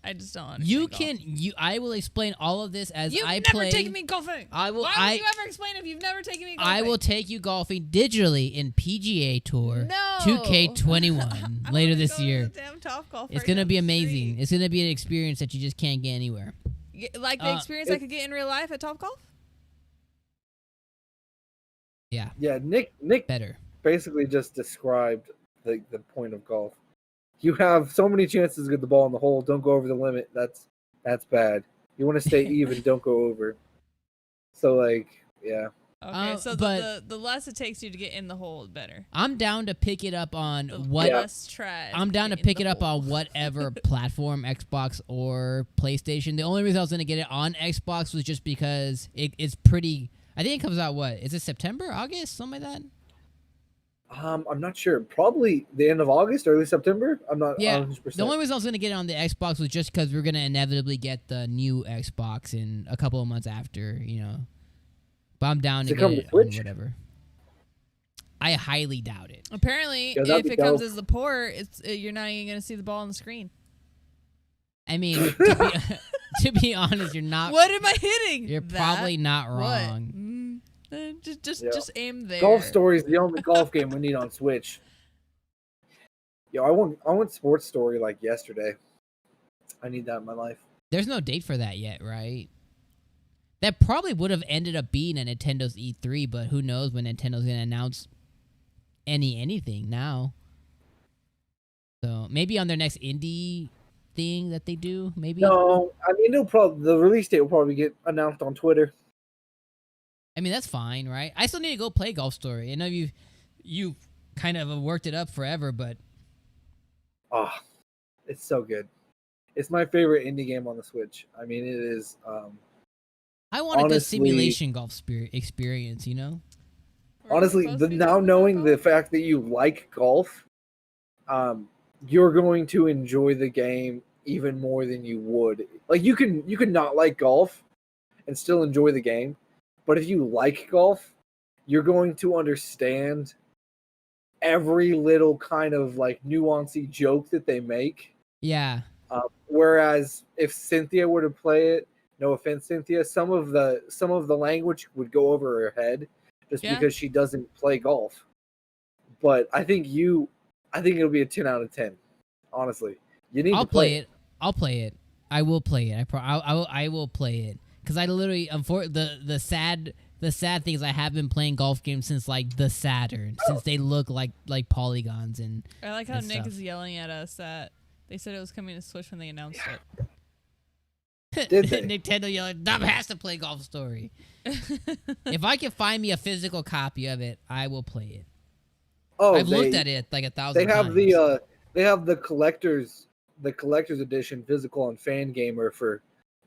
I just don't understand.
I will explain all of this as
You've
I
never
play.
taken me golfing.
I will.
Why
I
would you ever explain if you've never taken me golfing?
I will take you golfing digitally in PGA Tour
No.
2K21
I
later
wanna
this
go to
year.
the damn Topgolf
It's
right
gonna
down
be
the
amazing.
street.
It's gonna be an experience that you just can't get anywhere.
Like the experience I
it-
could get in real life at Topgolf.
Yeah,
Yeah, Nick
better.
basically just described the point of golf. You have so many chances to get the ball in the hole. Don't go over the limit. That's bad. You want to stay even. Don't go over. So like, yeah.
Okay, so
but-
the less it takes you to get in the hole, the better.
I'm down to pick it up on
The
what.
less trash.
I'm down to
get in
pick
the
it up
hole.
on whatever platform, Xbox or PlayStation. The only reason I was gonna get it on Xbox was just because it's pretty. I think it comes out is it September, August, something like that?
I'm not sure. Probably the end of August, early September. I'm not.
Yeah.
100%.
The only reason I was gonna get it on the Xbox was just because we're gonna inevitably get the new Xbox in a couple of months after, But I'm down to
Does it
get
come to
it on
Switch?
whatever. I highly doubt it.
Apparently,
Yeah, that'd
if
be
it comes
dope.
as the port, you're not even gonna see the ball on the screen.
I mean, to be honest, you're not.
What am I hitting?
You're
That?
probably not
What?
wrong.
Yeah.
Just aim there.
Golf Story is the only golf game we need on Switch. Yo, I want Sports Story like yesterday. I need that in my life.
There's no date for that yet, right? That probably would have ended up being a Nintendo's E3, but who knows when Nintendo's gonna announce anything now. So maybe on their next indie thing that they do, maybe.
No, I mean the release date will probably get announced on Twitter.
I mean that's fine, right? I still need to go play Golf Story. I know you kind of worked it up forever, but
Ah, it's so good. It's my favorite indie game on the Switch. I mean, it is.
I want a good
Honestly-
simulation golf experience,
Were you
Honestly,
supposed to be
now
talking about
knowing the
golf?
fact that you like golf, you're going to enjoy the game even more than you would. Like you can not like golf and still enjoy the game, but if you like golf, you're going to understand every little kind of like nuancy joke that they make.
Yeah.
Whereas if Cynthia were to play it, no offense, Cynthia, some of the language would go over her head just because she doesn't play golf. But I think it'll be a 10 out of 10. Honestly, you need to play it.
I'll play it. I will play it. I will play it because I literally the sad thing is I have been playing golf games since like the Saturn, since they look like polygons and.
I like how Nick
stuff.
is yelling at us that they said it was coming to Switch when they announced it.
Did they?
Nintendo yelling, Dom has to play Golf Story. If I can find me a physical copy of it, I will play it.
Oh,
I've looked at it like 1,000 times.
They have the collector's edition physical on Fan Gamer for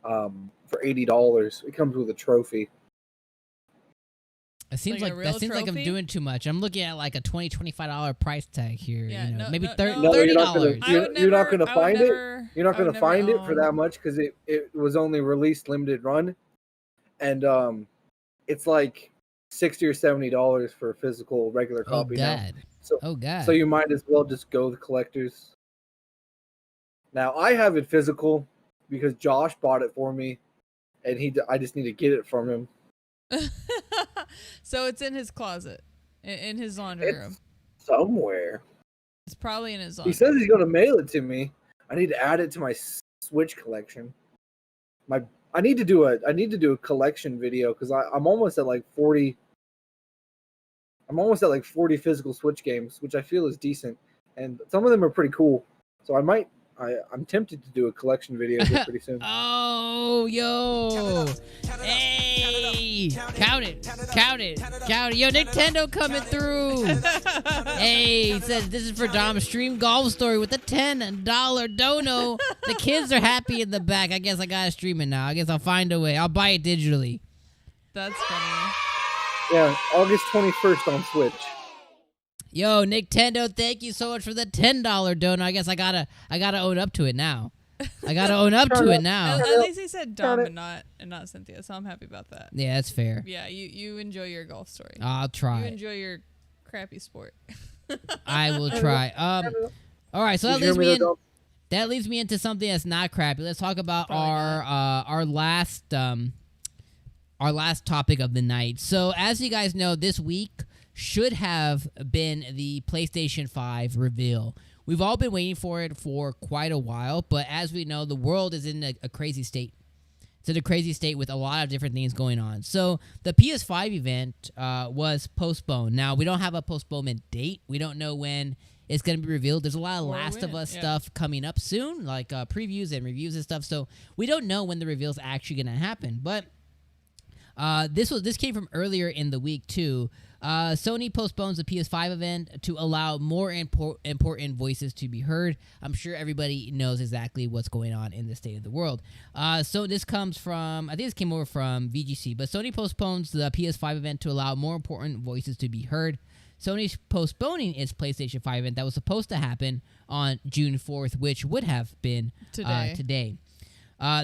$80. It comes with a trophy.
It seems
Like a real
like I'm
trophy?
doing too much. I'm looking at like a $20-$25 price tag here.
Yeah,
maybe
no,
$30.
no.
You're not
$30.
gonna, you're not gonna find it. You're not gonna find it for that much because it was only released limited run, and it's like $60 or $70 for a physical regular
Oh
copy now.
God.
So
Oh God.
so you might as well just go the collectors. Now I have it physical because Josh bought it for me, and I just need to get it from him.
So it's in his closet, in his laundry room.
Somewhere.
It's probably in his laundry.
He says he's gonna mail it to me. I need to add it to my Switch collection. I need to do a collection video because I'm almost at like 40. I'm almost at like 40 physical Switch games, which I feel is decent, and some of them are pretty cool. So I'm tempted to do a collection video here pretty soon.
Oh, yo. Hey. Count it. Yo, Nintendo coming through. Hey, he says this is for Dom. Stream Golf Story with a $10 dono. The kids are happy in the back. I guess I gotta stream it now. I guess I'll find a way. I'll buy it digitally.
That's funny.
Yeah, August 21st on Switch.
Yo, Nintendo, thank you so much for the $10 dono. I guess I gotta own up to it now. I gotta own up to it now.
At least he said Dom and not Cynthia, so I'm happy about that.
Yeah, that's fair.
Yeah, you enjoy your golf story.
I'll try.
You enjoy your crappy sport.
I will try. All right, so that leads me into something that's not crappy. Let's talk about our last topic of the night. So, as you guys know, this week should have been the PlayStation 5 reveal. We've all been waiting for it for quite a while, but as we know, the world is in a crazy state. It's in a crazy state with a lot of different things going on. So the PS5 event was postponed. Now, we don't have a postponement date. We don't know when it's going to be revealed. There's a lot of Last of Us stuff coming up soon, like previews and reviews and stuff. So we don't know when the reveal is actually going to happen. But this came from earlier in the week, too. Sony postpones the PS5 event to allow more important voices to be heard. I'm sure everybody knows exactly what's going on in the state of the world. So this comes from, I think this came over from VGC, but Sony postpones the PS5 event to allow more important voices to be heard. Sony's postponing its PlayStation 5 event that was supposed to happen on June 4th, which would have been today.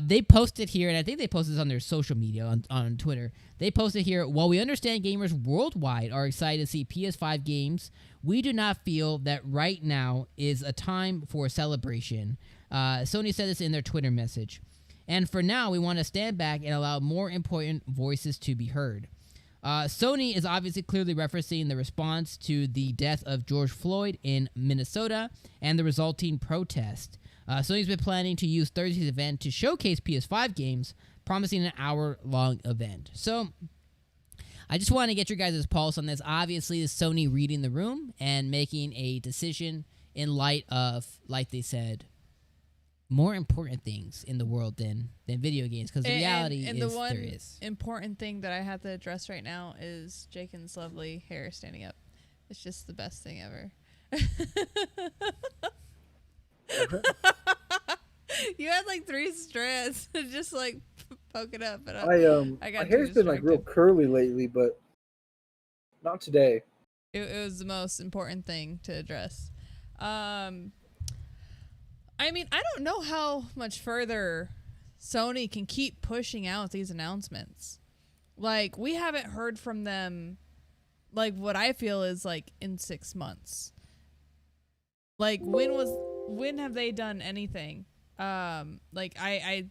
They posted here, and I think they posted this on their social media, on Twitter. They posted here, while we understand gamers worldwide are excited to see PS5 games, we do not feel that right now is a time for celebration. Sony said this in their Twitter message. And for now, we want to stand back and allow more important voices to be heard. Sony is obviously clearly referencing the response to the death of George Floyd in Minnesota and the resulting protest. Sony's been planning to use Thursday's event to showcase PS5 games, promising an hour-long event. So, I just want to get your guys' pulse on this. Obviously, it's Sony reading the room and making a decision in light of, like they said, more important things in the world than video games. Because the reality is
the one
there is.
important thing that I have to address right now is Jaken's lovely hair standing up. It's just the best thing ever. You had like 3 strands just like poke it up, but I got
my hair's been like real curly lately, but not today.
It was the most important thing to address. I mean, I don't know how much further Sony can keep pushing out these announcements. Like, we haven't heard from them, like, what I feel is like in 6 months. Like, when have they done anything? Like, I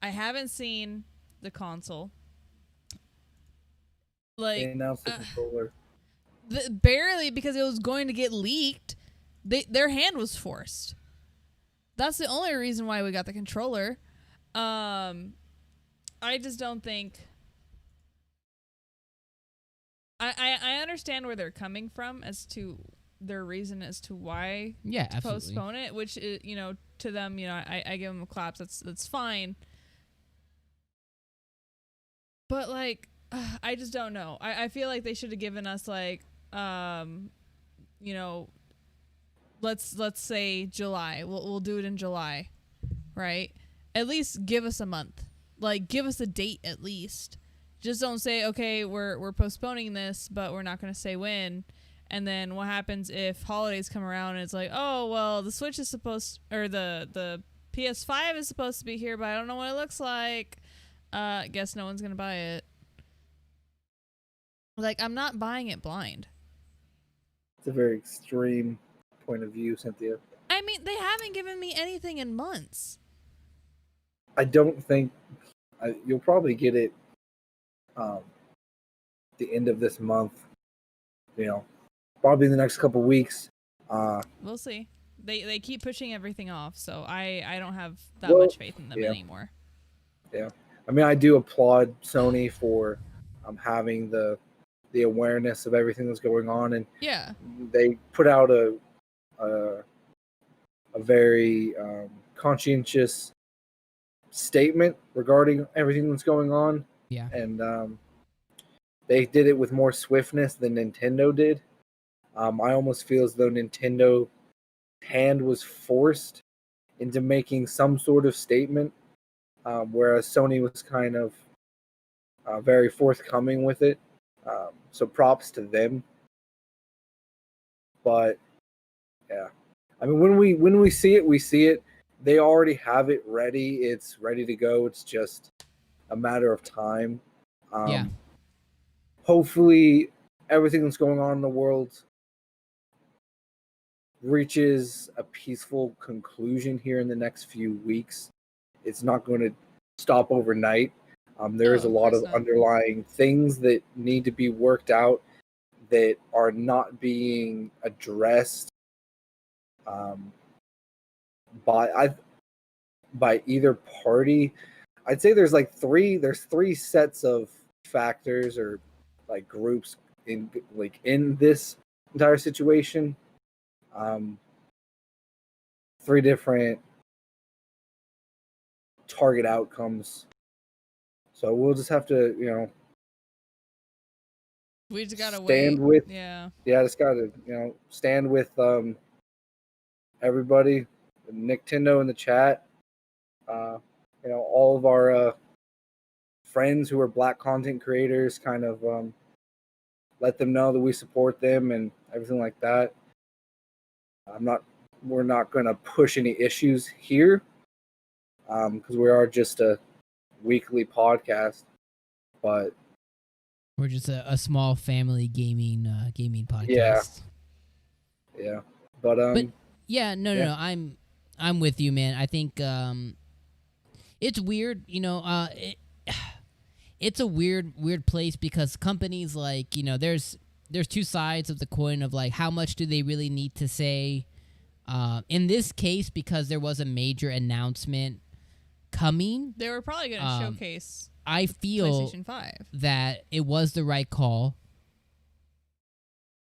haven't seen the console. Like,
They announced the controller.
barely, because it was going to get leaked. Their hand was forced. That's the only reason why we got the controller. I just don't think. I understand where they're coming from as to their reason as to why to postpone it, which is, to them, I give them a clap. That's fine. But like, I just don't know. I feel like they should have given us like, let's say July. We'll do it in July, right? At least give us a month. Like, give us a date at least. Just don't say, okay, we're postponing this, but we're not going to say when. And then what happens if holidays come around and it's like, oh, well, the Switch is or the PS5 is supposed to be here, but I don't know what it looks like. Guess no one's going to buy it. Like, I'm not buying it blind.
It's a very extreme point of view, Cynthia.
I mean, they haven't given me anything in months.
I don't think you'll probably get it the end of this month. Probably in the next couple weeks.
We'll see. They keep pushing everything off, so I don't have that much faith in them anymore.
Yeah, I mean, I do applaud Sony for having the awareness of everything that's going on, and they put out a very conscientious statement regarding everything that's going on.
Yeah,
and they did it with more swiftness than Nintendo did. I almost feel as though Nintendo hand was forced into making some sort of statement, whereas Sony was kind of very forthcoming with it. So props to them. But yeah, I mean, when we see it, we see it. They already have it ready. It's ready to go. It's just a matter of time. Hopefully, everything that's going on in the world reaches a peaceful conclusion here in the next few weeks. It's not going to stop overnight. There is a lot of underlying things that need to be worked out that are not being addressed by either party. I'd say there's three sets of factors or like groups in this entire situation. Three different target outcomes. So we'll just have to,
we just gotta
stand
wait.
Just gotta, stand with everybody, Nintendo in the chat, all of our friends who are Black content creators, kind of let them know that we support them and everything like that. We're not going to push any issues here because we are just a weekly podcast, but
we're just a small family gaming podcast.
Yeah. But
yeah, no. I'm with you, man. I think it's weird, it's a weird place because companies like, there's two sides of the coin of like how much do they really need to say. In this case, because there was a major announcement coming,
they were probably going to showcase
I feel
PlayStation 5.
that it was the right call.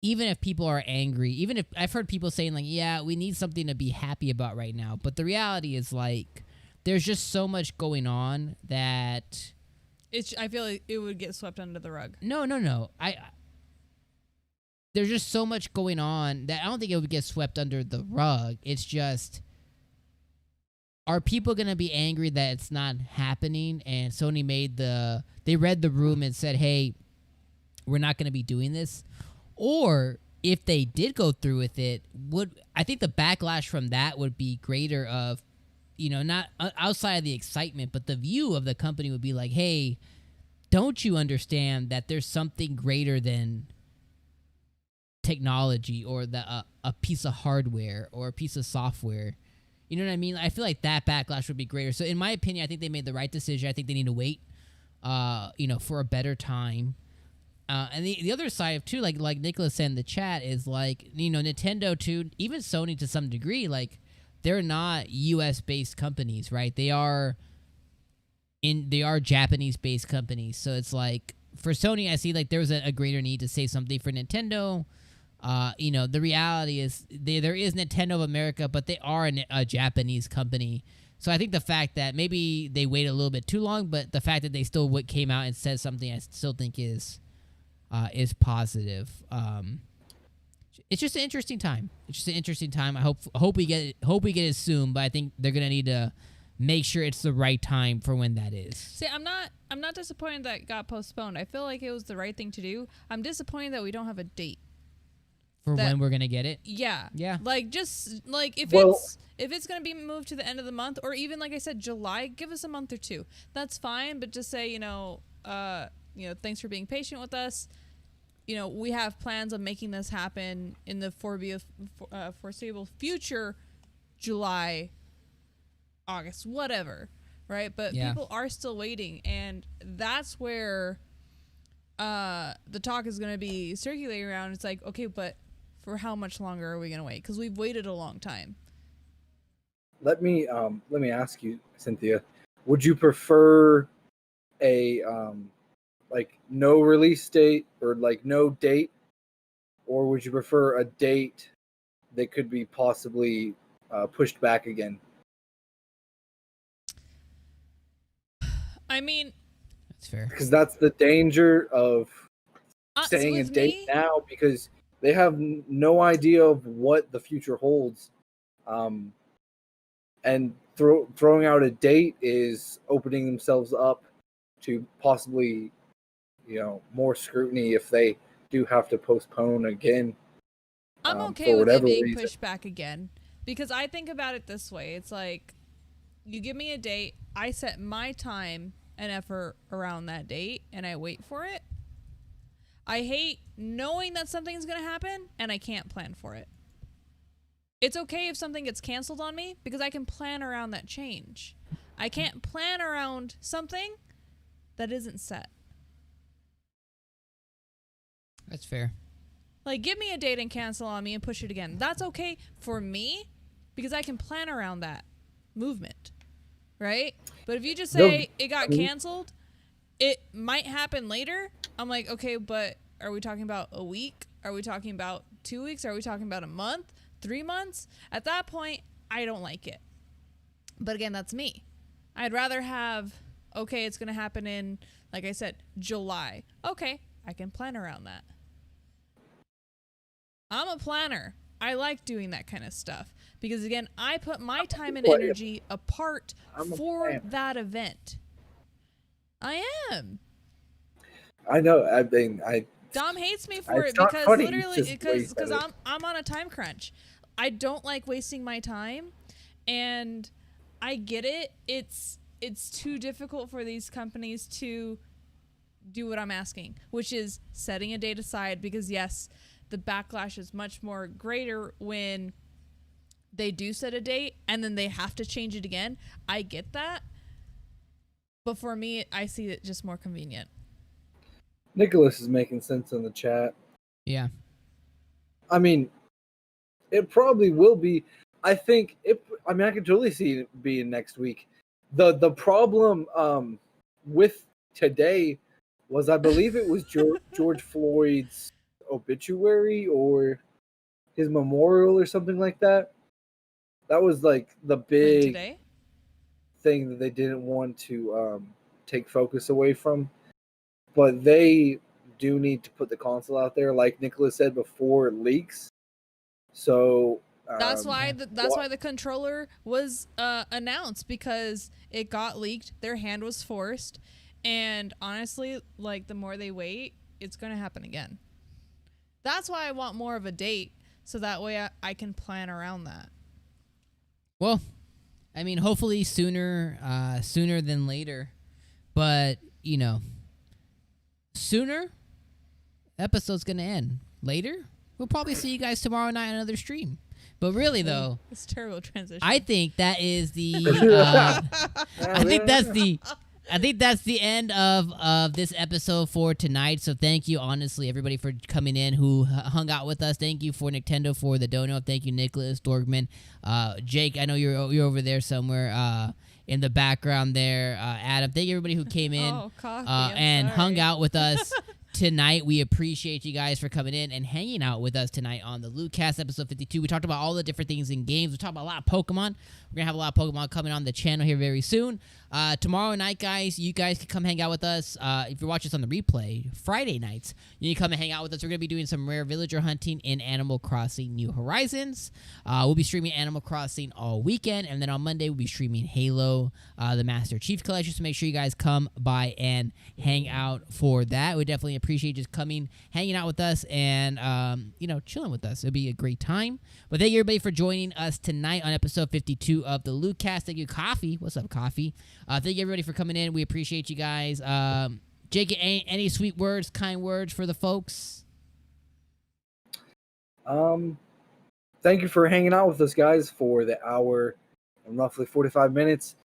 Even if people are angry, even if I've heard people saying like, yeah, we need something to be happy about right now. But the reality is like, there's just so much going on that
I feel like it would get swept under the rug.
No. There's just so much going on that I don't think it would get swept under the rug. It's just, are people going to be angry that it's not happening? And Sony they read the room and said, hey, we're not going to be doing this. Or if they did go through with it, I think the backlash from that would be greater of, not outside of the excitement, but the view of the company would be like, hey, don't you understand that there's something greater than technology or a piece of hardware or a piece of software? You know what I mean? I feel like that backlash would be greater. So in my opinion, I think they made the right decision. I think they need to wait, for a better time. And the other side too, like Nicholas said in the chat, is like, Nintendo too, even Sony to some degree, like they're not U.S. based companies, right? They are Japanese based companies. So it's like for Sony, I see like there was a greater need to say something. For Nintendo, the reality is there is Nintendo of America, but they are a Japanese company. So I think the fact that maybe they waited a little bit too long, but the fact that they still came out and said something, I still think is positive. It's just an interesting time. I hope we get it soon, but I think they're gonna need to make sure it's the right time for when that is.
See, I'm not disappointed that it got postponed. I feel like it was the right thing to do. I'm disappointed that we don't have a date
For when we're gonna get it.
Yeah. Like just like if it's gonna be moved to the end of the month, or even like I said, July, give us a month or two. That's fine, but just say, thanks for being patient with us. We have plans of making this happen in the foreseeable future, July, August, whatever, right? But people are still waiting, and that's where the talk is going to be circulating around. It's like, okay, but for how much longer are we going to wait? Because we've waited a long time.
Let me ask you, Cynthia, would you prefer a like no release date or like no date, or would you prefer a date that could be possibly pushed back again?
I mean,
that's fair,
because that's the danger of saying a date now, because they have no idea of what the future holds, and throwing out a date is opening themselves up to possibly more scrutiny if they do have to postpone again.
I'm okay with it being pushed back again, because I think about it this way. It's like, you give me a date, I set my time and effort around that date, and I wait for it. I hate knowing that something's going to happen and I can't plan for it. It's okay if something gets canceled on me, because I can plan around that change. I can't plan around something that isn't set.
That's fair.
Like, give me a date and cancel on me and push it again. That's okay for me, because I can plan around that movement, right? But if you just say it got canceled, it might happen later. I'm like, okay, but are we talking about a week? Are we talking about 2 weeks? Are we talking about a month? 3 months? At that point, I don't like it. But again, that's me. I'd rather have, okay, it's going to happen in, like I said, July. Okay, I can plan around that. I'm a planner. I like doing that kind of stuff, because again, I put my time and energy apart for that event. I am.
I know.
Dom hates me for it, because literally, because I'm on a time crunch. I don't like wasting my time, and I get it. It's too difficult for these companies to do what I'm asking, which is setting a date aside, because yes, the backlash is much more greater when they do set a date and then they have to change it again. I get that. But for me, I see it just more convenient.
Nicholas is making sense in the chat.
Yeah.
I mean, it probably will be. I think I can totally see it being next week. The problem with today was, I believe it was George Floyd's obituary or his memorial or something like that. That was like the big thing that they didn't want to take focus away from. But they do need to put the console out there, like Nicholas said, before it leaks. So
that's why the controller was announced, because it got leaked. Their hand was forced, and honestly, like, the more they wait, it's going to happen again. That's why I want more of a date, so that way I can plan around that.
Well, I mean, hopefully sooner than later, but sooner, episode's gonna end. Later, we'll probably see you guys tomorrow night on another stream. But really, though,
it's a terrible transition.
I think that is the. I I think that's the end of this episode for tonight. So thank you, honestly, everybody for coming in who hung out with us. Thank you for Nintendo for the dono. Thank you, Nicholas Dorgman. Jake, I know you're over there somewhere in the background there. Adam, thank you everybody who came in and hung out with us tonight. We appreciate you guys for coming in and hanging out with us tonight on the LootCast episode 52. We talked about all the different things in games. We talked about a lot of Pokemon. We're going to have a lot of Pokemon coming on the channel here very soon. Tomorrow night, guys, you guys can come hang out with us. If you're watching us on the replay, Friday nights, you can come and hang out with us. We're going to be doing some rare villager hunting in Animal Crossing New Horizons. We'll be streaming Animal Crossing all weekend, and then on Monday, we'll be streaming Halo, the Master Chief Collection, so make sure you guys come by and hang out for that. We definitely appreciate just coming, hanging out with us, and, chilling with us. It'll be a great time. But thank you, everybody, for joining us tonight on episode 52 of the Lootcast. Thank you, Coffee. What's up, Coffee? Thank you, everybody, for coming in. We appreciate you guys. Jake, any sweet words, kind words for the folks?
Thank you for hanging out with us, guys, for the hour and roughly 45 minutes.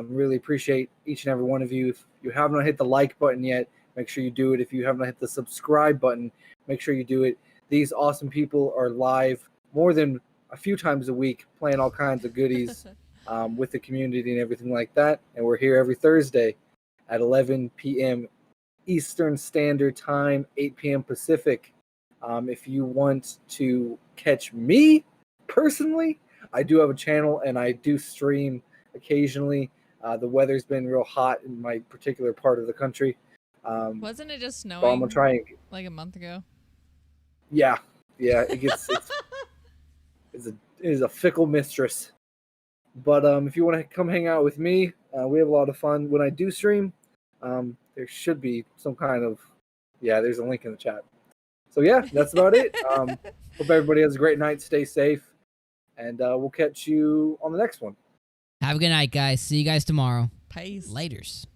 Really appreciate each and every one of you. If you have not hit the like button yet, make sure you do it. If you have not hit the subscribe button, make sure you do it. These awesome people are live more than a few times a week, playing all kinds of goodies with the community and everything like that. And we're here every Thursday at 11 p.m. Eastern Standard Time, 8 p.m. Pacific. If you want to catch me personally, I do have a channel and I do stream occasionally. The weather's been real hot in my particular part of the country.
Wasn't it just snowing
I'm gonna try and,
like a month ago?
Yeah, it gets it is a fickle mistress. But if you want to come hang out with me, we have a lot of fun when I do stream. There should be some kind of there's a link in the chat. So yeah, that's about it. Hope everybody has a great night. Stay safe, and we'll catch you on the next one.
Have a good night, guys. See you guys tomorrow.
Peace.
Laters.